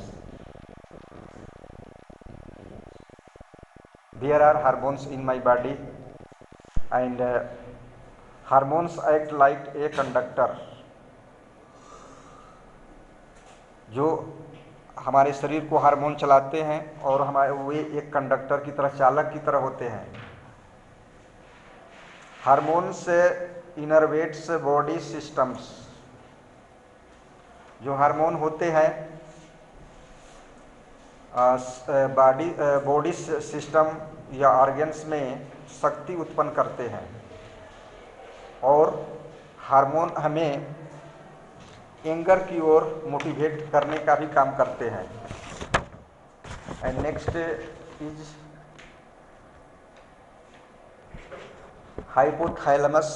There are hormones in my body and hormones act like a conductor. जो हमारे शरीर को hormone चलाते हैं और वे एक conductor की तरह, चालक की तरह होते हैं। हार्मोन्स इनर्वेट्स बॉडी सिस्टम्स, जो हार्मोन होते हैं बॉडी सिस्टम या ऑर्गन्स में शक्ति उत्पन्न करते हैं, और हार्मोन हमें एंगर की ओर मोटिवेट करने का भी काम करते हैं। And next is hypothalamus.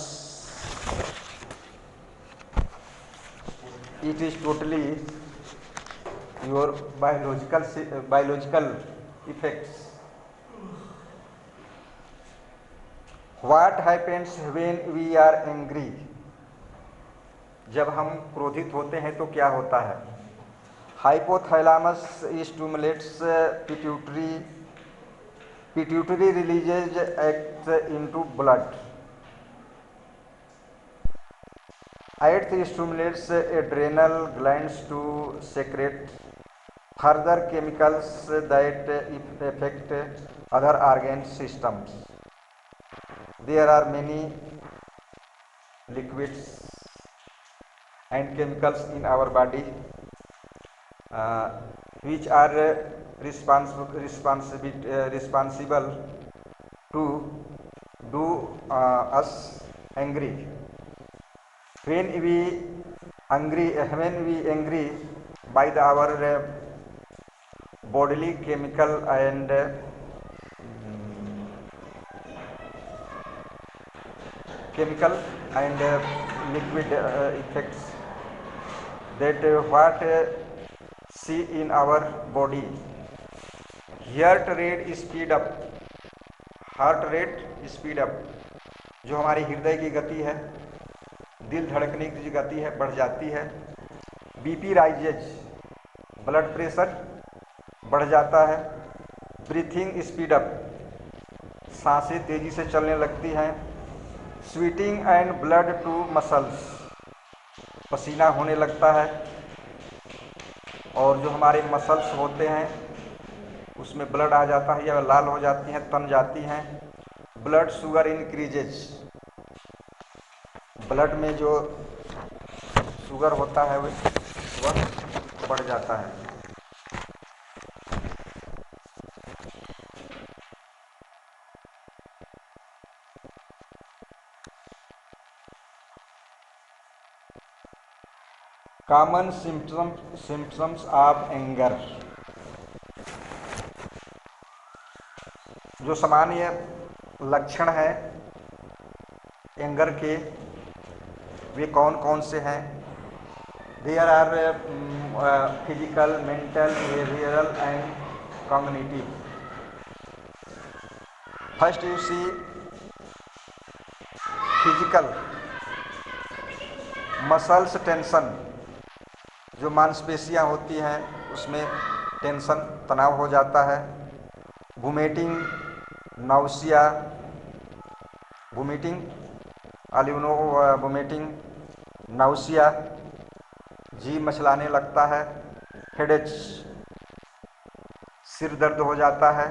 It is totally your biological effects. What happens when we are angry. जब हम क्रोधित होते हैं तो क्या होता है? Hypothalamus stimulates pituitary releases act into blood. It stimulates adrenal glands to secrete further chemicals that affect other organ systems. There are many liquids and chemicals in our body which are responsible to do us angry. When we angry by our bodily chemical and liquid effects that what see in our body. Heart rate speed up। जो हमारी हृदय की गति है, दिल धड़कने की गति है, बढ़ जाती है। बीपी राइजेज, ब्लड प्रेशर बढ़ जाता है। ब्रीथिंग स्पीड अप, सांसें तेजी से चलने लगती हैं। Sweating and blood to muscles, पसीना होने लगता है और जो हमारे मसल्स होते हैं उसमें ब्लड आ जाता है या लाल हो जाती हैं, तन जाती हैं। ब्लड शुगर इंक्रीजेज, ब्लड में जो शुगर होता है वह बढ़ जाता है। Common symptoms of anger. जो सामान्य लक्षण हैं एंगर के वे कौन कौन से हैं? There are physical, mental, behavioural and cognitive. First you see physical, muscles tension, जो मांसपेशियां होती हैं उसमें टेंशन, तनाव हो जाता है। वोमिटिंग, नाउसिया, वोमिटिंग, वोमिटिंग, नाउसिया, जी मचलाने लगता है। हेडेच, सिर दर्द हो जाता है।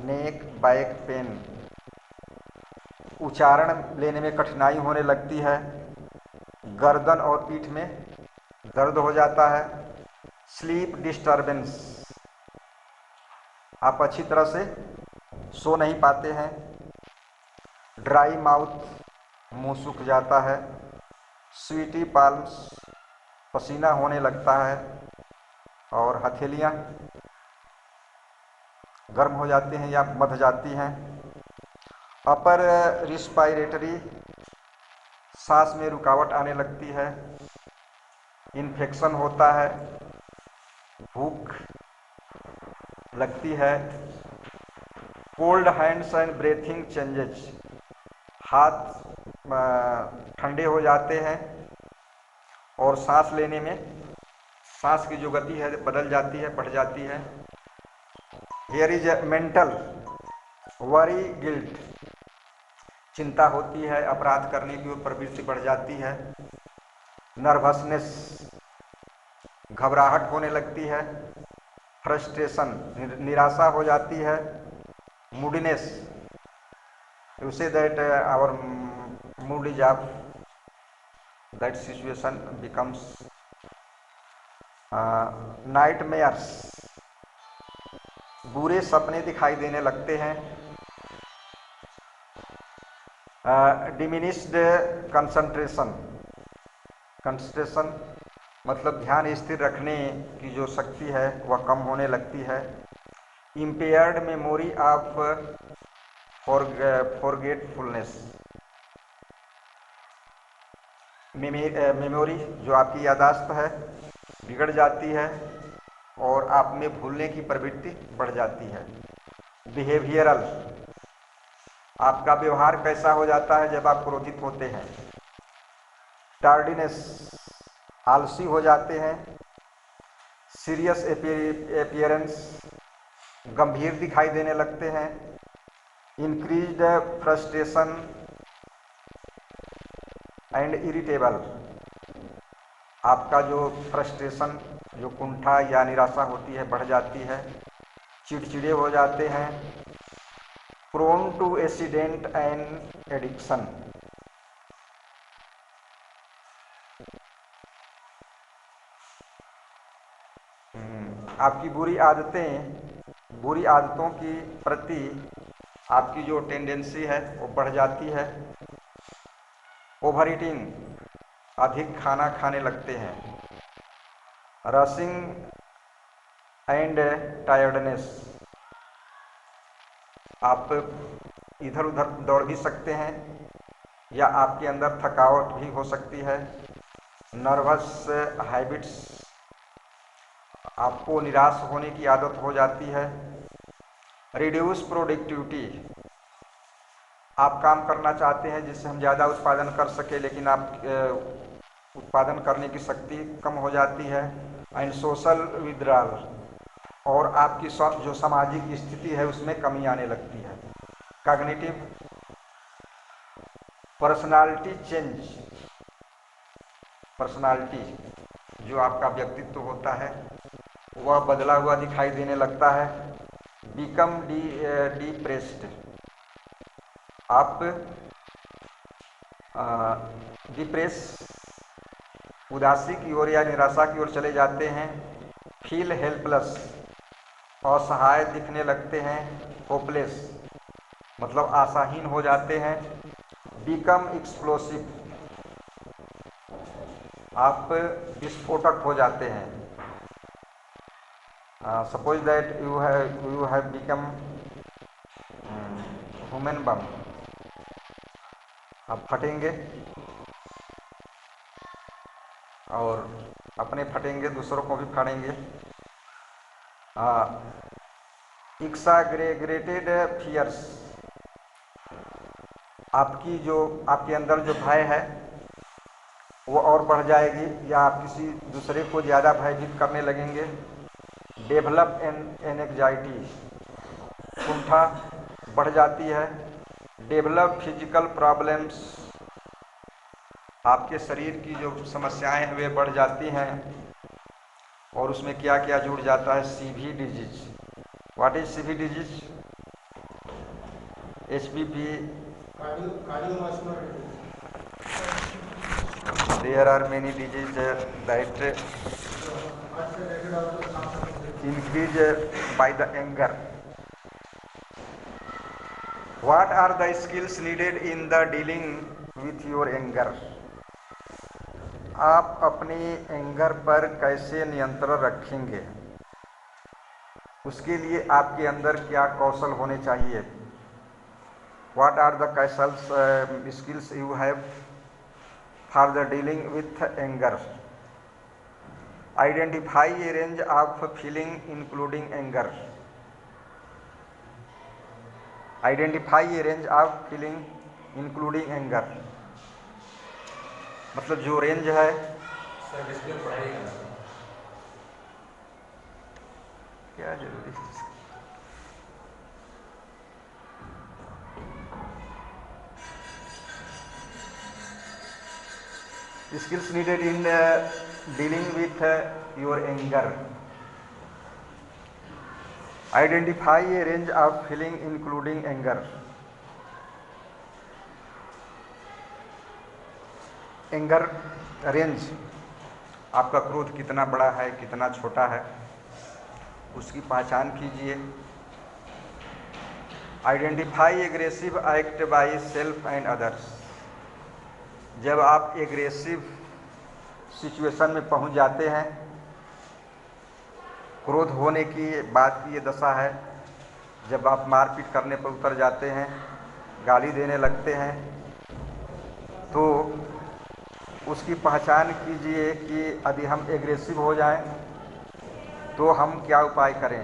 नेक बैक पेन, उच्चारण लेने में कठिनाई होने लगती है। गर्दन और पीठ में दर्द हो जाता है। स्लीप डिस्टर्बेंस, आप अच्छी तरह से सो नहीं पाते हैं। ड्राई माउथ, मुंह सूख जाता है। स्वीटी पाल्म्स, पसीना होने लगता है और हथेलियां गर्म हो जाती हैं या मध जाती हैं। अपर रिस्पायरेटरी, सांस में रुकावट आने लगती है। इन्फेक्शन होता है। भूख लगती है। Cold hands and breathing changes, हाथ ठंडे हो जाते हैं और सांस लेने में सांस की जो गति है बदल जाती है, बढ़ जाती है। Here is mental worry, guilt, चिंता होती है, अपराध करने की प्रवृत्ति बढ़ जाती है। नर्वसनेस, घबराहट होने लगती है। फ्रस्ट्रेशन, निराशा हो जाती है। Moodiness, you say that our mood is off, that situation becomes nightmares, बुरे सपने दिखाई देने लगते हैं। डिमिनिश्ड कंसंट्रेशन, कंसंट्रेशन मतलब ध्यान स्थिर रखने की जो शक्ति है वह कम होने लगती है। Impaired memory of forgetfulness, memory जो आपकी यादाश्त है बिगड़ जाती है और आप में भूलने की प्रवृत्ति बढ़ जाती है। बिहेवियरल, आपका व्यवहार कैसा हो जाता है जब आप क्रोधित होते हैं। टार्डीनेस, आलसी हो जाते हैं। सीरियस अपीयरेंस, गंभीर दिखाई देने लगते हैं। इंक्रीज्ड फ्रस्ट्रेशन एंड इरिटेबल, आपका जो फ्रस्ट्रेशन, जो कुंठा या निराशा होती है बढ़ जाती है। चिड़चिड़े हो जाते हैं। Prone to accident and addiction, आपकी बुरी आदतों की प्रति आपकी जो टेंडेंसी है वो बढ़ जाती है। ओवर ईटिंग, अधिक खाना खाने लगते हैं। रशिंग एंड टायर्डनेस, आप इधर उधर दौड़ भी सकते हैं या आपके अंदर थकावट भी हो सकती है। नर्वस हैबिट्स, आपको निराश होने की आदत हो जाती है। रिड्यूस प्रोडक्टिविटी, आप काम करना चाहते हैं जिससे हम ज़्यादा उत्पादन कर सके लेकिन आप उत्पादन करने की शक्ति कम हो जाती है। एंड सोशल विड्रॉल, और आपकी जो सामाजिक स्थिति है उसमें कमी आने लगती है। कॉग्निटिव, पर्सनालिटी चेंज, पर्सनालिटी जो आपका व्यक्तित्व होता है वह बदला हुआ दिखाई देने लगता है। बिकम डिप्रेस्ड, आप डिप्रेस, उदासी की ओर या निराशा की ओर चले जाते हैं। फील हेल्पलेस, असहाय दिखने लगते हैं। होपलेस मतलब आशाहीन हो जाते हैं। बिकम एक्सप्लोसिव, आप विस्फोटक हो जाते हैं। Suppose that you have become human bomb, आप फटेंगे और अपने फटेंगे, दूसरों को भी फाड़ेंगे। एक्साग्रेगेटेड फियर्स, आपके अंदर जो भय है वो और बढ़ जाएगी या आप किसी दूसरे को ज़्यादा भयभीत करने लगेंगे। डेवलप एंजाइटी, कुंठा बढ़ जाती है। डेवलप फिजिकल प्रॉब्लम्स, आपके शरीर की जो समस्याएं हैं वे बढ़ जाती हैं और उसमें क्या क्या जुड़ जाता है। CV disease, what is CV disease? HPV, there are many diseases that increase by the anger. What are the skills needed in the dealing with your anger? आप अपनी एंगर पर कैसे नियंत्रण रखेंगे, उसके लिए आपके अंदर क्या कौशल होने चाहिए। What are the skills you have for the dealing with anger? Identify a range of feeling including anger. Identify a range of feeling including anger, मतलब जो रेंज है क्या जरूरी है। Skills needed in dealing with your anger. Identify a range of feeling including anger. Anger range, आपका क्रोध कितना बड़ा है कितना छोटा है उसकी पहचान कीजिए। Identify aggressive act by self and others. जब आप एग्रेसिव सिचुएशन में पहुंच जाते हैं, क्रोध होने की बात की ये दशा है, जब आप मारपीट करने पर उतर जाते हैं, गाली देने लगते हैं, तो उसकी पहचान कीजिए कि यदि हम एग्रेसिव हो जाएं तो हम क्या उपाय करें।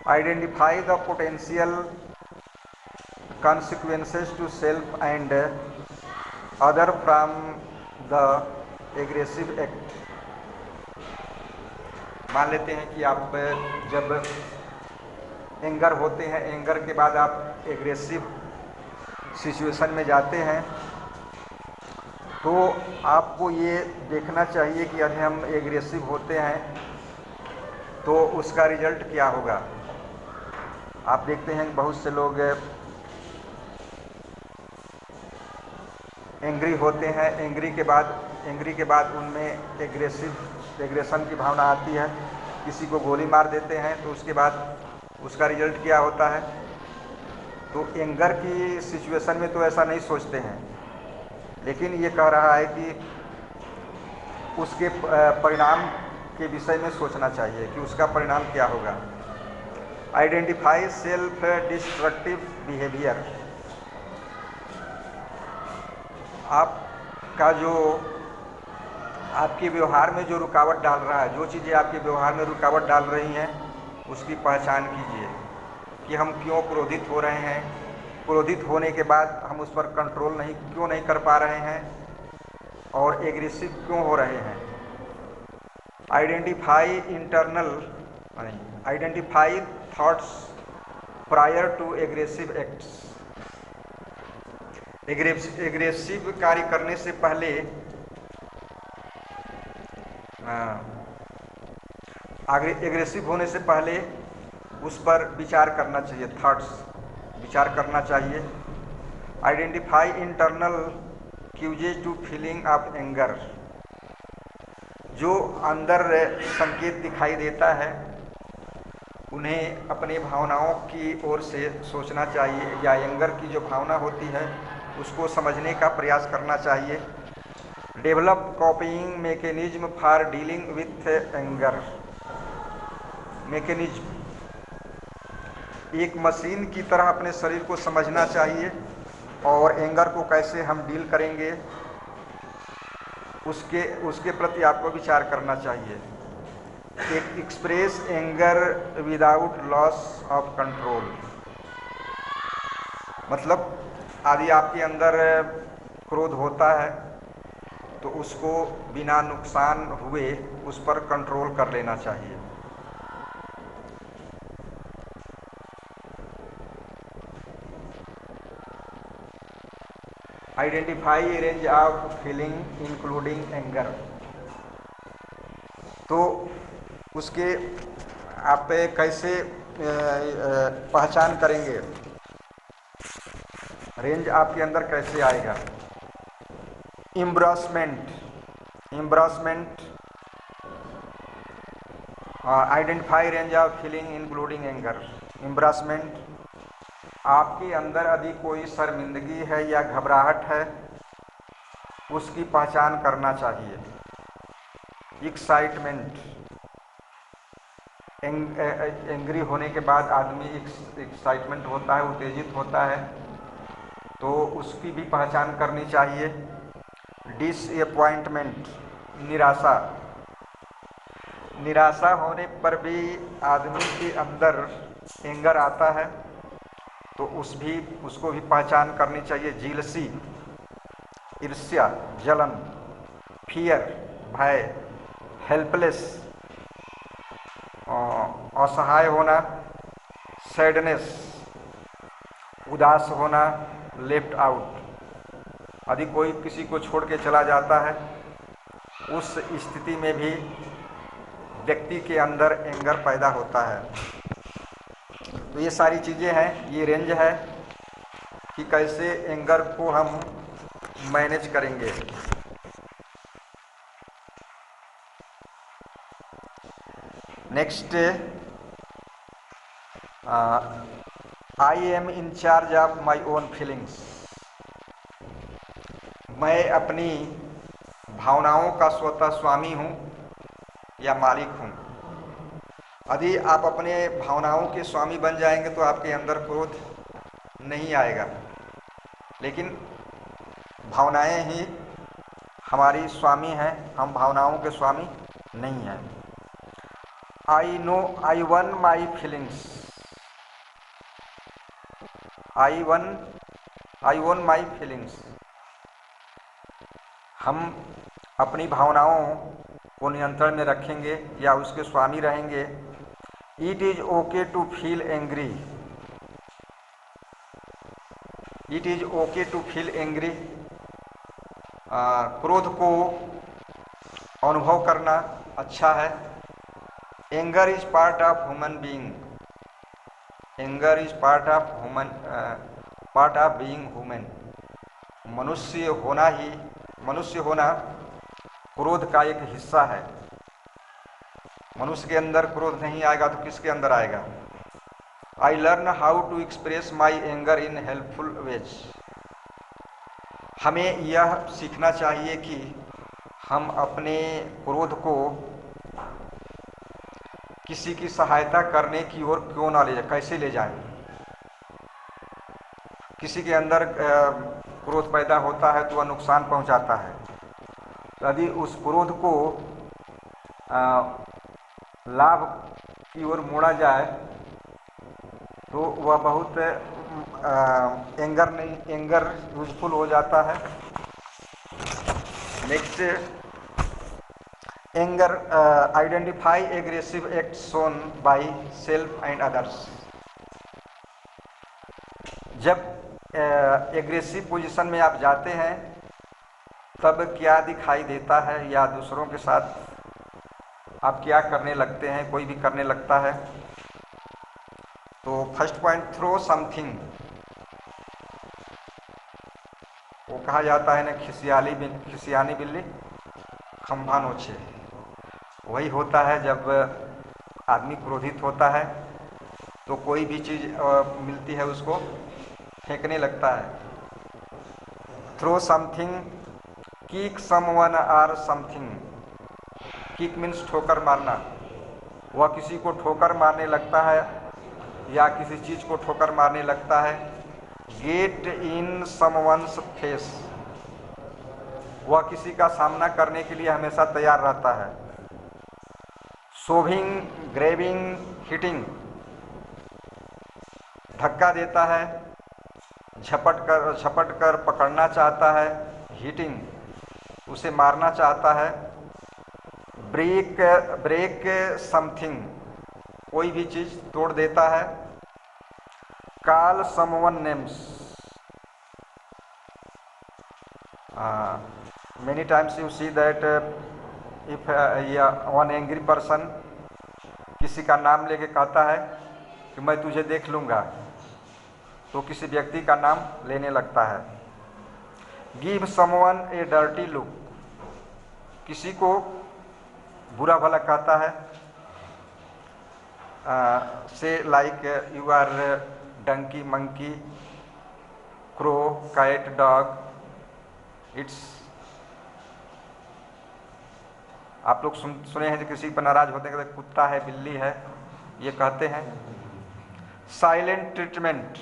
Identify the potential consequences to self and other from the aggressive act। मान लेते हैं कि आप जब एंगर होते हैं, एंगर के बाद आप एग्रेसिव सिचुएशन में जाते हैं, तो आपको ये देखना चाहिए कि यदि हम एग्रेसिव होते हैं तो उसका रिजल्ट क्या होगा। आप देखते हैं बहुत से लोग एंग्री होते हैं, एंग्री के बाद उनमें एग्रेशन की भावना आती है, किसी को गोली मार देते हैं, तो उसके बाद उसका रिजल्ट क्या होता है। तो एंगर की सिचुएशन में तो ऐसा नहीं सोचते हैं, लेकिन ये कह रहा है कि उसके परिणाम के विषय में सोचना चाहिए कि उसका परिणाम क्या होगा। Identify self destructive behaviour. आपका जो आपके व्यवहार में जो रुकावट डाल रहा है, जो चीज़ें आपके व्यवहार में रुकावट डाल रही हैं, उसकी पहचान कीजिए कि हम क्यों क्रोधित हो रहे हैं, क्रोधित होने के बाद हम उस पर कंट्रोल क्यों नहीं कर पा रहे हैं और एग्रेसिव क्यों हो रहे हैं। Identify thoughts prior to aggressive acts. Aggressive कार्य करने से पहले एग्रेसिव होने से पहले उस पर विचार करना चाहिए, थॉट्स विचार करना चाहिए। Identify internal cues to feeling of anger. जो अंदर संकेत दिखाई देता है उन्हें अपनी भावनाओं की ओर से सोचना चाहिए, या एंगर की जो भावना होती है उसको समझने का प्रयास करना चाहिए। Develop कॉपिंग mechanism for dealing with anger. Mechanism, एक मशीन की तरह अपने शरीर को समझना चाहिए और एंगर को कैसे हम डील करेंगे उसके प्रति आपको विचार करना चाहिए। एक express anger without loss of control. मतलब यदि आपके अंदर क्रोध होता है तो उसको बिना नुकसान हुए उस पर कंट्रोल कर लेना चाहिए। Identify range of feeling including anger. तो उसके आप कैसे पहचान करेंगे, रेंज आपके अंदर कैसे आएगा। Embarrassment identify range of feeling including anger. Embarrassment, आपके अंदर यदि कोई शर्मिंदगी है या घबराहट है उसकी पहचान करना चाहिए। एक्साइटमेंट, एंग्री होने के बाद आदमी एक्साइटमेंट होता है, उत्तेजित होता है, तो उसकी भी पहचान करनी चाहिए। डिसअपॉइंटमेंट, निराशा होने पर भी आदमी के अंदर एंगर आता है, तो उसको भी पहचान करनी चाहिए। जीलसी, ईर्ष्या, जलन। फियर, भय। हेल्पलेस, असहाय होना। सैडनेस, उदास होना। लेफ्ट आउट, यदि कोई किसी को छोड़ के चला जाता है उस स्थिति में भी व्यक्ति के अंदर एंगर पैदा होता है। तो ये सारी चीज़ें हैं, ये रेंज है कि कैसे एंगर को हम मैनेज करेंगे। Next I am in charge of my own feelings. मैं अपनी भावनाओं का स्वतः स्वामी हूँ या मालिक हूँ। यदि आप अपने भावनाओं के स्वामी बन जाएंगे तो आपके अंदर क्रोध नहीं आएगा, लेकिन भावनाएं ही हमारी स्वामी हैं, हम भावनाओं के स्वामी नहीं हैं। I know I one my feelings, I one my feelings. हम अपनी भावनाओं को नियंत्रण में रखेंगे या उसके स्वामी रहेंगे। It is okay to feel angry, it is okay to feel angry. क्रोध को अनुभव करना अच्छा है। Anger is part of human being, anger is part of being human. मनुष्य होना क्रोध का एक हिस्सा है। मनुष्य के अंदर क्रोध नहीं आएगा तो किसके अंदर आएगा। I learn how to express my anger in helpful ways. हमें यह सीखना चाहिए कि हम अपने क्रोध को किसी की सहायता करने की ओर क्यों ना ले जाए, कैसे ले जाएं। किसी के अंदर क्रोध पैदा होता है तो वह नुकसान पहुंचाता है। यदि उस क्रोध को लाभ की ओर मोड़ा जाए तो वह बहुत एंगर यूजफुल हो जाता है। Next, anger identify aggressive act shown by self and others. जब एग्रेसिव पोजीशन में आप जाते हैं तब क्या दिखाई देता है या दूसरों के साथ आप क्या करने लगते हैं, कोई भी करने लगता है। तो फर्स्ट पॉइंट, थ्रो समथिंग। वो कहा जाता है ना, खिसियानी बिल्ली खंभा नोचे। वही होता है जब आदमी क्रोधित होता है तो कोई भी चीज़ मिलती है उसको फेंकने लगता है। Throw something, kick someone or something. Kick means ठोकर मारना। वह किसी को ठोकर मारने लगता है या किसी चीज़ को ठोकर मारने लगता है। Get in someone's face. वह किसी का सामना करने के लिए हमेशा तैयार रहता है। Shoving, grabbing, hitting. धक्का देता है, झपट कर पकड़ना चाहता है। हिटिंग, उसे मारना चाहता है। ब्रेक समथिंग, कोई भी चीज़ तोड़ देता है। Call someone names. Many times you see that if one angry person किसी का नाम लेके कहता है कि मैं तुझे देख लूँगा, तो किसी व्यक्ति का नाम लेने लगता है। Give someone a dirty look, किसी को बुरा भला कहता है। Say like you are donkey, monkey, crow, cat, dog, it's. आप लोग सुने हैं कि किसी पर नाराज होते हैं, कुत्ता है, बिल्ली है, ये कहते हैं। साइलेंट ट्रीटमेंट,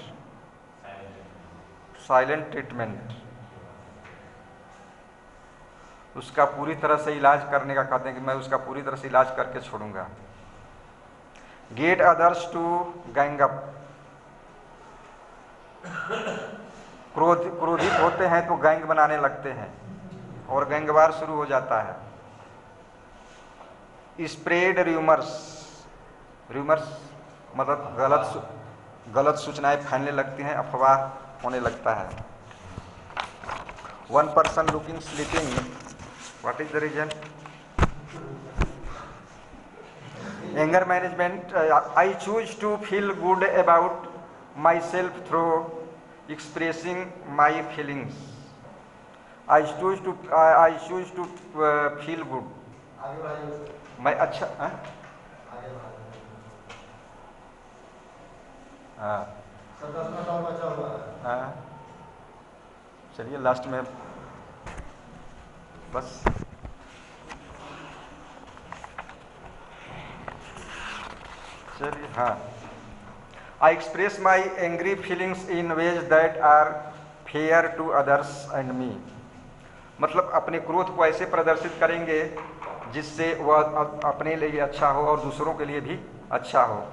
साइलेंट ट्रीटमेंट, उसका पूरी तरह से इलाज करने का कहते हैं कि मैं उसका पूरी तरह से इलाज करके छोड़ूंगा। Get others to gang up. क्रोधित होते हैं तो गैंग बनाने लगते हैं और गैंगवार शुरू हो जाता है। स्प्रेड र्यूमर्स, र्यूमर्स मतलब गलत सूचनाएं फैलने लगती हैं, अफवाह होने लगता है। One person looking sleeping, what is the reason. Anger management, I choose to feel good about myself through expressing my feelings. I choose to feel good. मैं अच्छा सर 10 मिनट और बचा हुआ है। हाँ, चलिए लास्ट में बस। चलिए, हाँ। I express my angry feelings in ways that are fair to others and me. मतलब अपने क्रोध को ऐसे प्रदर्शित करेंगे जिससे वह अपने लिए अच्छा हो और दूसरों के लिए भी अच्छा हो।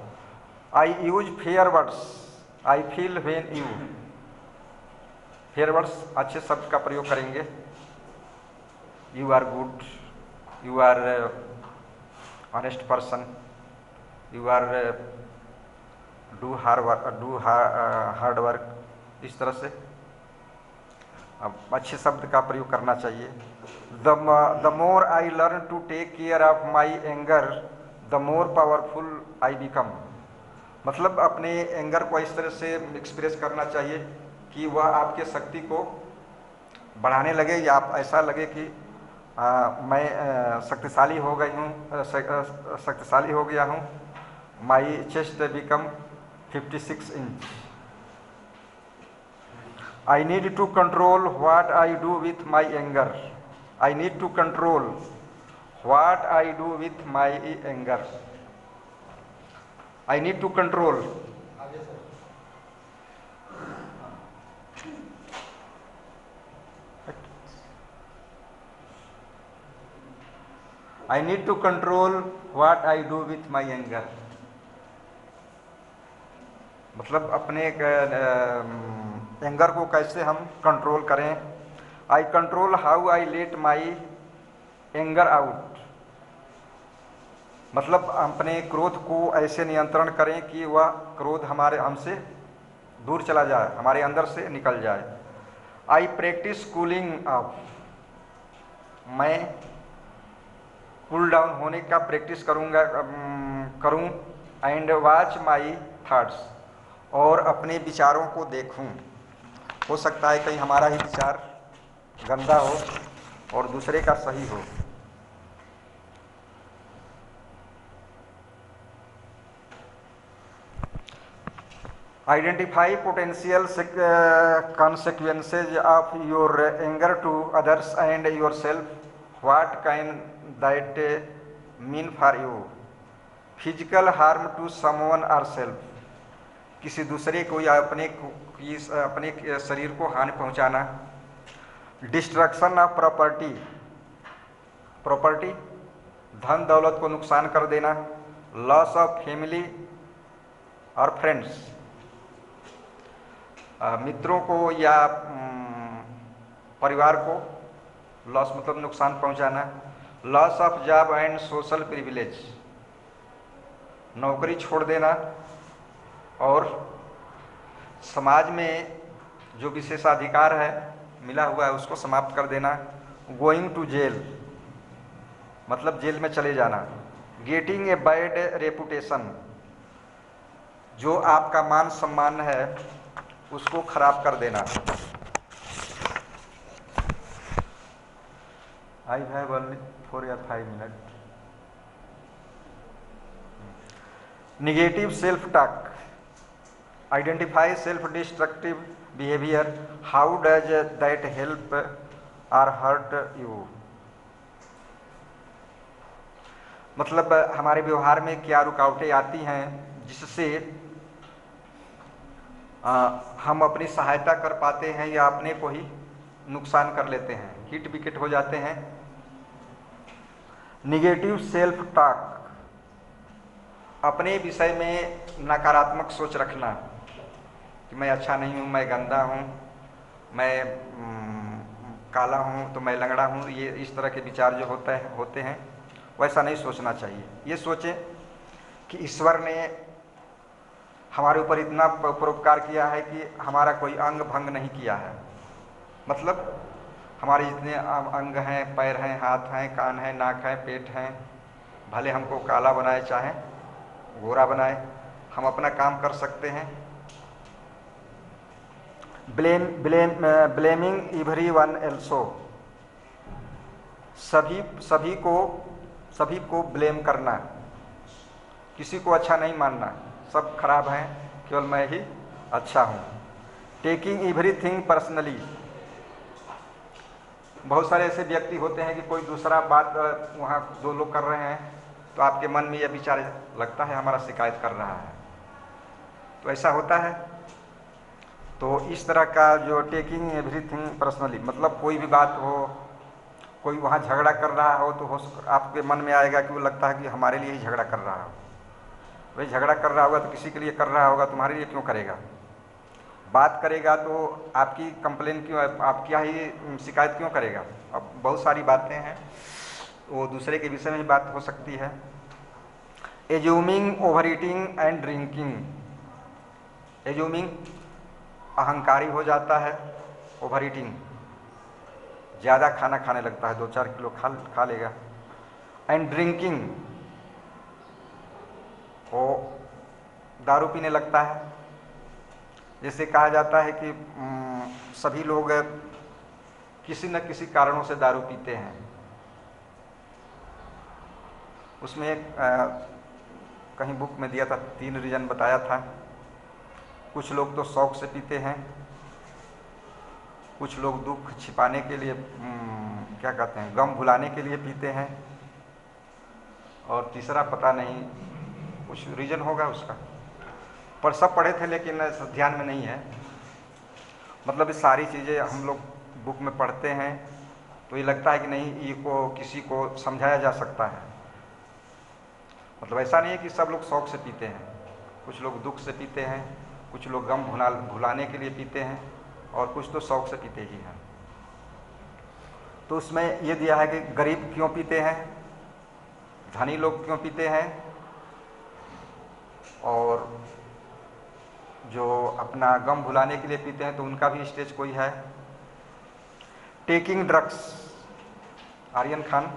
I use fair words I feel when you. Fair words, अच्छे शब्द का प्रयोग करेंगे। You are good, you are honest person, you are do hard work, इस तरह से अब अच्छे शब्द का प्रयोग करना चाहिए। The more I learn to take care of my anger the more powerful I become. मतलब अपने एंगर को इस तरह से एक्सप्रेस करना चाहिए कि वह आपके शक्ति को बढ़ाने लगे या आप ऐसा लगे कि मैं शक्तिशाली हो गई हूँ, शक्तिशाली हो गया हूँ। My chest become 56 inch. I need to control what I do with my anger. I need to control what I do with my anger. I need to control. आगे sir. I need to control what I do with my anger. मतलब अपने anger को कैसे हम control करें। आई control how I let my anger out. मतलब अपने क्रोध को ऐसे नियंत्रण करें कि वह क्रोध हमसे दूर चला जाए, हमारे अंदर से निकल जाए। आई प्रैक्टिस कूलिंग ऑफ। मैं कूल डाउन होने का प्रैक्टिस करूं। And watch my thoughts. और अपने विचारों को देखूं। हो सकता है कहीं हमारा ही विचार गंदा हो और दूसरे का सही हो। Identify potential consequences of your anger to others and yourself. What can that mean for you. Physical harm to someone or self. किसी दूसरे को या अपने शरीर को हानि पहुंचाना। डिस्ट्रक्शन ऑफ प्रॉपर्टी धन दौलत को नुकसान कर देना। लॉस ऑफ फैमिली और फ्रेंड्स, मित्रों को या परिवार को लॉस मतलब नुकसान पहुंचाना। Loss of job and social privilege, नौकरी छोड़ देना और समाज में जो विशेषाधिकार है मिला हुआ है उसको समाप्त कर देना। गोइंग टू जेल मतलब जेल में चले जाना। गेटिंग ए बैड रेपुटेशन, जो आपका मान सम्मान है उसको खराब कर देना। आई हैव ओनली 4 या 5 minute. Negative self talk, identify self destructive behaviour. How does that help और हर्ट यू। मतलब हमारे व्यवहार में क्या रुकावटें आती हैं जिससे हम अपनी सहायता कर पाते हैं या अपने को ही नुकसान कर लेते हैं, हिट विकेट हो जाते हैं। निगेटिव सेल्फ टॉक, अपने विषय में नकारात्मक सोच रखना कि मैं अच्छा नहीं हूँ, मैं गंदा हूँ, मैं काला हूँ तो मैं लंगड़ा हूँ। ये इस तरह के विचार जो होते हैं वैसा नहीं सोचना चाहिए। ये सोचें कि ईश्वर ने हमारे ऊपर इतना परोपकार किया है कि हमारा कोई अंग भंग नहीं किया है। मतलब हमारे जितने अंग हैं, पैर हैं, हाथ हैं, कान हैं, नाक है, पेट हैं, भले हमको काला बनाए चाहे गोरा बनाए, हम अपना काम कर सकते हैं। ब्लेमिंग एवरीवन एल्सो, सभी को ब्लेम करना, किसी को अच्छा नहीं मानना, सब खराब हैं, केवल मैं ही अच्छा हूँ। टेकिंग एवरीथिंग पर्सनली, बहुत सारे ऐसे व्यक्ति होते हैं कि कोई दूसरा बात वहाँ दो लोग कर रहे हैं तो आपके मन में यह विचार लगता है हमारा शिकायत कर रहा है, तो ऐसा होता है। तो इस तरह का जो टेकिंग एवरीथिंग पर्सनली, मतलब कोई भी बात हो, कोई वहाँ झगड़ा कर रहा हो तो आपके मन में आएगा कि वो लगता है कि हमारे लिए ही झगड़ा कर रहा हो। भाई झगड़ा कर रहा होगा तो किसी के लिए कर रहा होगा, तुम्हारे लिए क्यों करेगा। बात करेगा तो आपकी कंप्लेन क्यों, आपकी ही शिकायत क्यों करेगा। अब बहुत सारी बातें हैं, वो दूसरे के विषय में ही बात हो सकती है। Assuming over eating and drinking, assuming अहंकारी हो जाता है, ओवर ईटिंग ज़्यादा खाना खाने लगता है, 2-4 किलो खा लेगा। एंड ड्रिंकिंग, वो दारू पीने लगता है। जैसे कहा जाता है कि सभी लोग किसी न किसी कारणों से दारू पीते हैं। उसमें एक कहीं बुक में दिया था, 3 रीज़न बताया था। कुछ लोग तो शौक से पीते हैं, कुछ लोग दुख छिपाने के लिए, क्या कहते हैं, गम भुलाने के लिए पीते हैं, और तीसरा पता नहीं, कुछ रीज़न होगा उसका, पर सब पढ़े थे लेकिन ध्यान में नहीं है। मतलब ये सारी चीज़ें हम लोग बुक में पढ़ते हैं तो ये लगता है कि नहीं, ये को किसी को समझाया जा सकता है। मतलब ऐसा नहीं है कि सब लोग शौक से पीते हैं, कुछ लोग दुख से पीते हैं, कुछ लोग गम भुलाने के लिए पीते हैं, और कुछ तो शौक से पीते ही हैं। तो उसमें ये दिया है कि गरीब क्यों पीते हैं, धनी लोग क्यों पीते हैं, और जो अपना गम भुलाने के लिए पीते हैं तो उनका भी स्टेज कोई है। टेकिंग ड्रग्स, आर्यन खान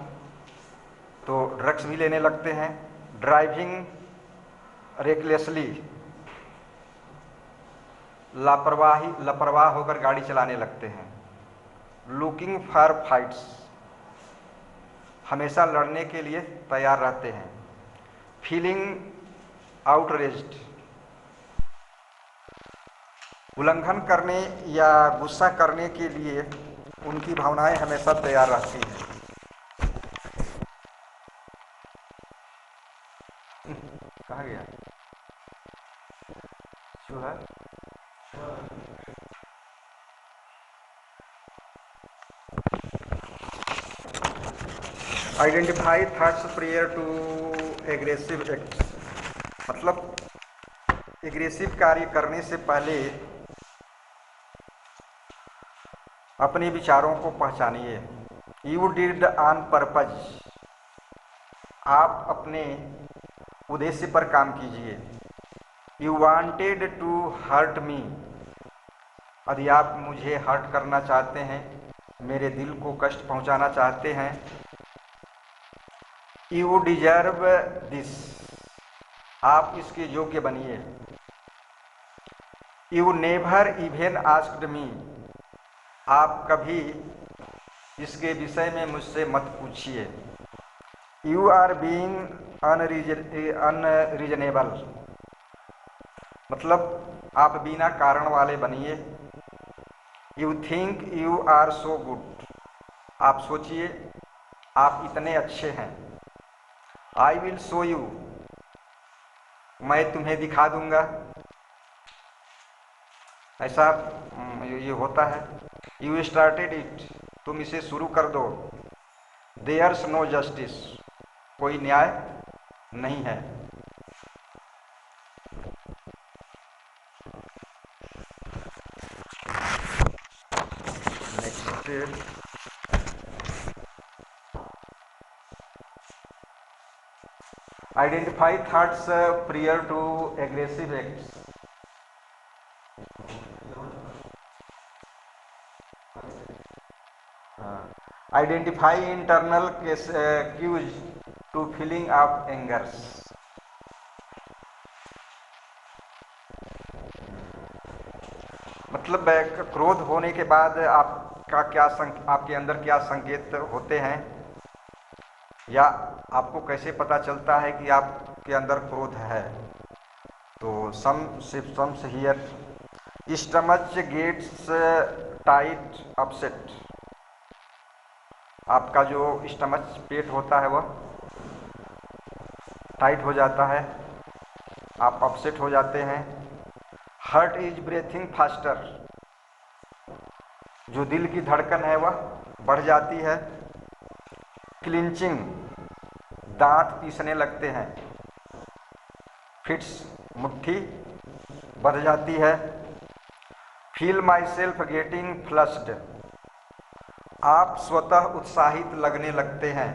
तो ड्रग्स भी लेने लगते हैं। ड्राइविंग रेकलेसली, लापरवाह होकर गाड़ी चलाने लगते हैं। लुकिंग फॉर फाइट्स, हमेशा लड़ने के लिए तैयार रहते हैं। फीलिंग आउटरेज्ड, उल्लंघन करने या गुस्सा करने के लिए उनकी भावनाएं हमेशा तैयार रहती हैं। कहाँ गया चूहा। Identify thoughts prior to aggressive acts, मतलब एग्रेसिव कार्य करने से पहले अपने विचारों को पहचानिए। यू डिड ऑन पर्पज, आप अपने उद्देश्य पर काम कीजिए। You wanted to hurt me, यदि आप मुझे हर्ट करना चाहते हैं, मेरे दिल को कष्ट पहुंचाना चाहते हैं। यू डिजर्व दिस, आप इसके योग्य बनिए। You never even asked me, आप कभी इसके विषय में मुझसे मत पूछिए। यू आर बीइंग अनरीजनेबल, मतलब आप बिना कारण वाले बनिए। You think you are so good, आप सोचिए आप इतने अच्छे हैं। आई विल शो यू, मैं तुम्हें दिखा दूंगा। ऐसा ये होता है। यू स्टार्टेड इट, तुम इसे शुरू कर दो। देयर्स नो जस्टिस, कोई न्याय नहीं है। Next, identify thoughts prior to aggressive acts, identify internal cues to feeling of angers, मतलब क्रोध होने के बाद आपका आपके अंदर क्या संकेत होते हैं, या आपको कैसे पता चलता है कि आपके अंदर क्रोध है। तो some symptoms here, stomach gets tight upset, आपका जो स्टमच पेट होता है वह टाइट हो जाता है, आप अपसेट हो जाते हैं। हार्ट इज ब्रीथिंग फास्टर, जो दिल की धड़कन है वह बढ़ जाती है। क्लिंचिंग, दांत पीसने लगते हैं। फिट्स, मुट्ठी बढ़ जाती है। Feel my self getting flushed, आप स्वतः उत्साहित लगने लगते हैं।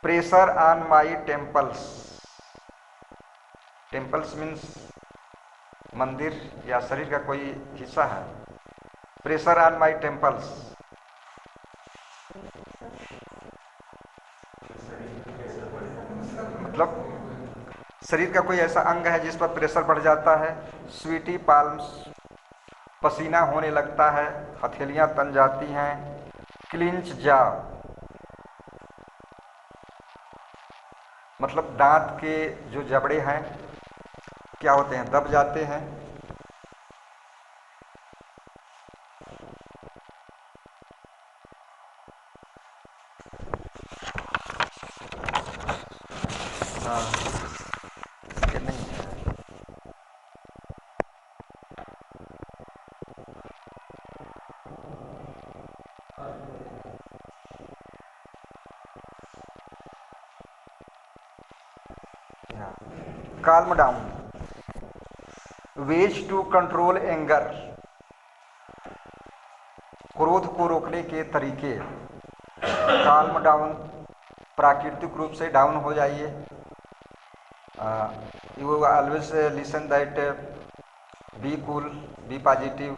Pressure on my temples, temples means मंदिर या शरीर का कोई हिस्सा है। प्रेशर ऑन माई टेम्पल्स, मतलब शरीर का कोई ऐसा अंग है जिस पर प्रेशर बढ़ जाता है। स्वीटी पाल्म्स, पसीना होने लगता है, हथेलियां तन जाती हैं। क्लिंच जा, मतलब दांत के जो जबड़े हैं क्या होते हैं, दब जाते हैं। हाँ, ये नहीं है। calm down, ways to control anger, क्रोध को रोकने के तरीके। calm down, प्राकृतिक रूप से डाउन हो जाइए। You always listen that be cool, be positive,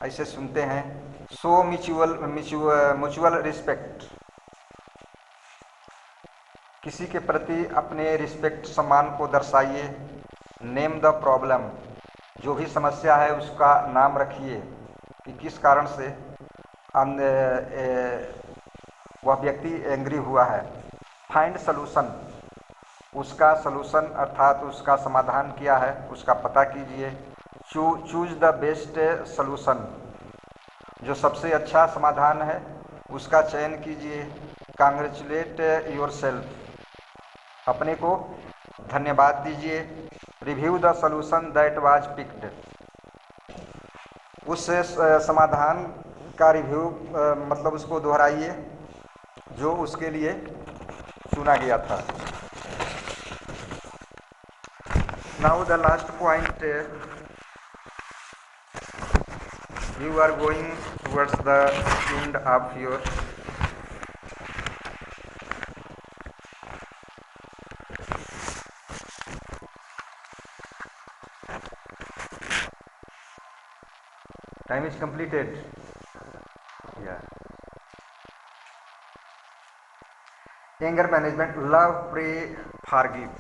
ऐसे सुनते हैं। सो म्यूचुअल रिस्पेक्ट, किसी के प्रति अपने रिस्पेक्ट, सम्मान को दर्शाइए। नेम द प्रॉब्लम, जो भी समस्या है उसका नाम रखिए कि किस कारण से वह व्यक्ति एंग्री हुआ है। फाइंड सलूशन, उसका सलूशन अर्थात उसका समाधान क्या है उसका पता कीजिए। चूज द बेस्ट सलूशन, जो सबसे अच्छा समाधान है उसका चयन कीजिए। कांग्रेचुलेट योरसेल्फ, अपने को धन्यवाद दीजिए। Review the solution that was picked, उस समाधान का रिव्यू मतलब उसको दोहराइए जो उसके लिए चुना गया था। Now the last point, you are going towards the end of your time is completed. Yeah. Anger management, love, pray, forgive.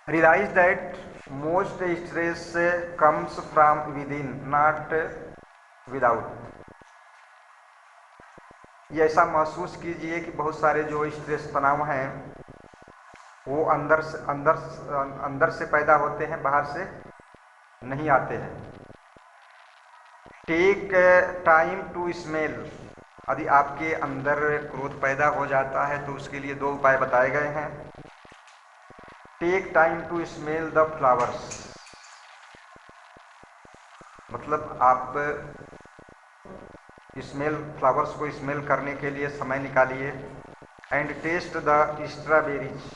Realize that most stress comes from within, not without. ये ऐसा महसूस कीजिए कि बहुत सारे जो स्ट्रेस तनाव हैं वो अंदर से पैदा होते हैं, बाहर से नहीं आते हैं। टेक टाइम टू स्मेल, यदि आपके अंदर क्रोध पैदा हो जाता है तो उसके लिए 2 उपाय बताए गए हैं। Take time to smell the flowers, मतलब आप फ्लावर्स को स्मेल करने के लिए समय निकालिए। एंड टेस्ट द स्ट्रॉबेरीज,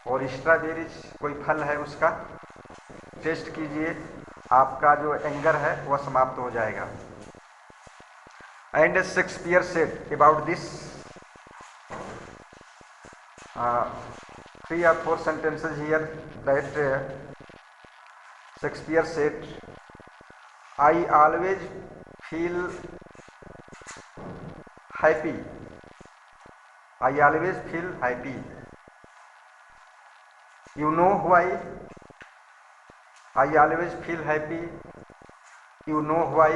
और स्ट्रॉबेरीज कोई फल है उसका टेस्ट कीजिए, आपका जो एंगर है वह समाप्त हो जाएगा। And Shakespeare said about this, 3 or 4 sentences here that Shakespeare said, I always feel happy, I always feel happy, you know why? I always feel happy, you know why?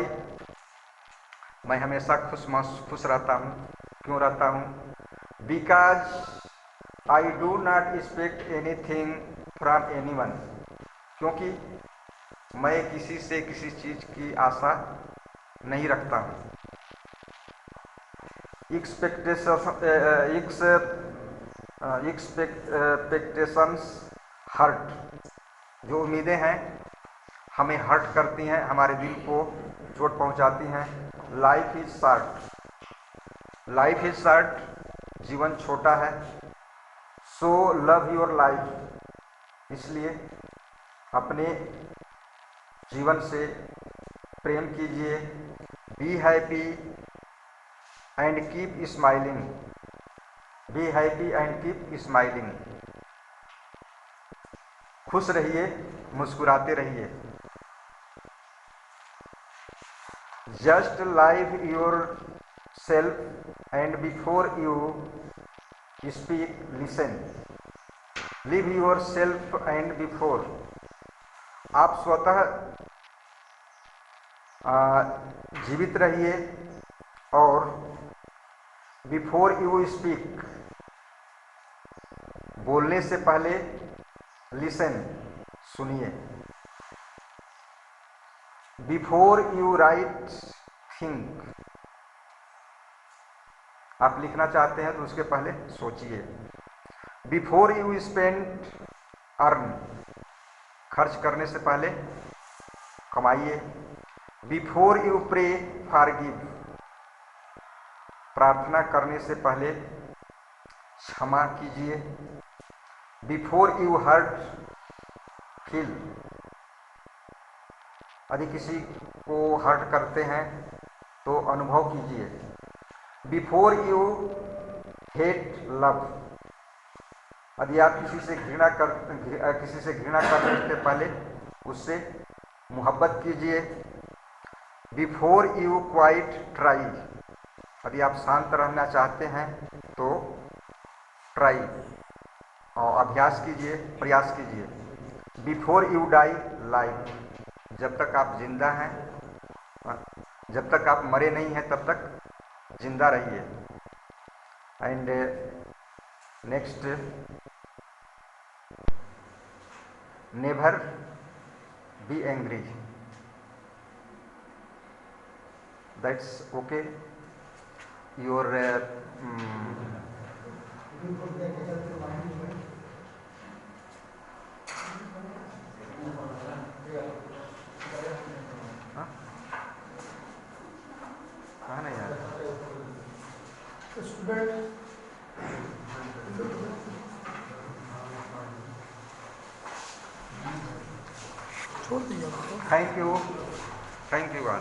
मैं हमेशा खुश रहता हूँ, क्यों रहता हूँ? Because I do not expect anything from anyone, क्योंकि मैं किसी से किसी चीज़ की आशा नहीं रखता हूँ। एक्सपेक्टेशंस हर्ट, जो उम्मीदें हैं हमें हर्ट करती हैं, हमारे दिल को चोट पहुंचाती हैं। लाइफ इज शॉर्ट, जीवन छोटा है। सो लव योर लाइफ, इसलिए अपने जीवन से प्रेम कीजिए। Be happy and keep smiling, be happy and keep smiling, खुश रहिए, मुस्कुराते रहिए। Just live your self and before you speak listen, live your self and before, आप स्वतः जीवित रहिए और बिफोर यू स्पीक, बोलने से पहले लिसन, सुनिए। बिफोर यू राइट थिंक, आप लिखना चाहते हैं तो उसके पहले सोचिए। बिफोर यू स्पेंड अर्न, खर्च करने से पहले कमाइए। बिफोर यू प्रे फॉरगिव, प्रार्थना करने से पहले क्षमा कीजिए। बिफोर यू हर्ट फील, यदि किसी को हर्ट करते हैं तो अनुभव कीजिए। बिफोर यू हेट लव, यदि आप किसी से घृणा करने से पहले उससे मोहब्बत कीजिए। बिफोर यू क्वाइट ट्राई, यदि आप शांत रहना चाहते हैं तो ट्राई और अभ्यास कीजिए, प्रयास कीजिए। बिफोर यू डाई लाइफ, जब तक आप जिंदा हैं, जब तक आप मरे नहीं हैं तब तक जिंदा रहिए। And next, never be angry, that's okay. Your कहा नहीं यार छोड़ दिया। Thank you all.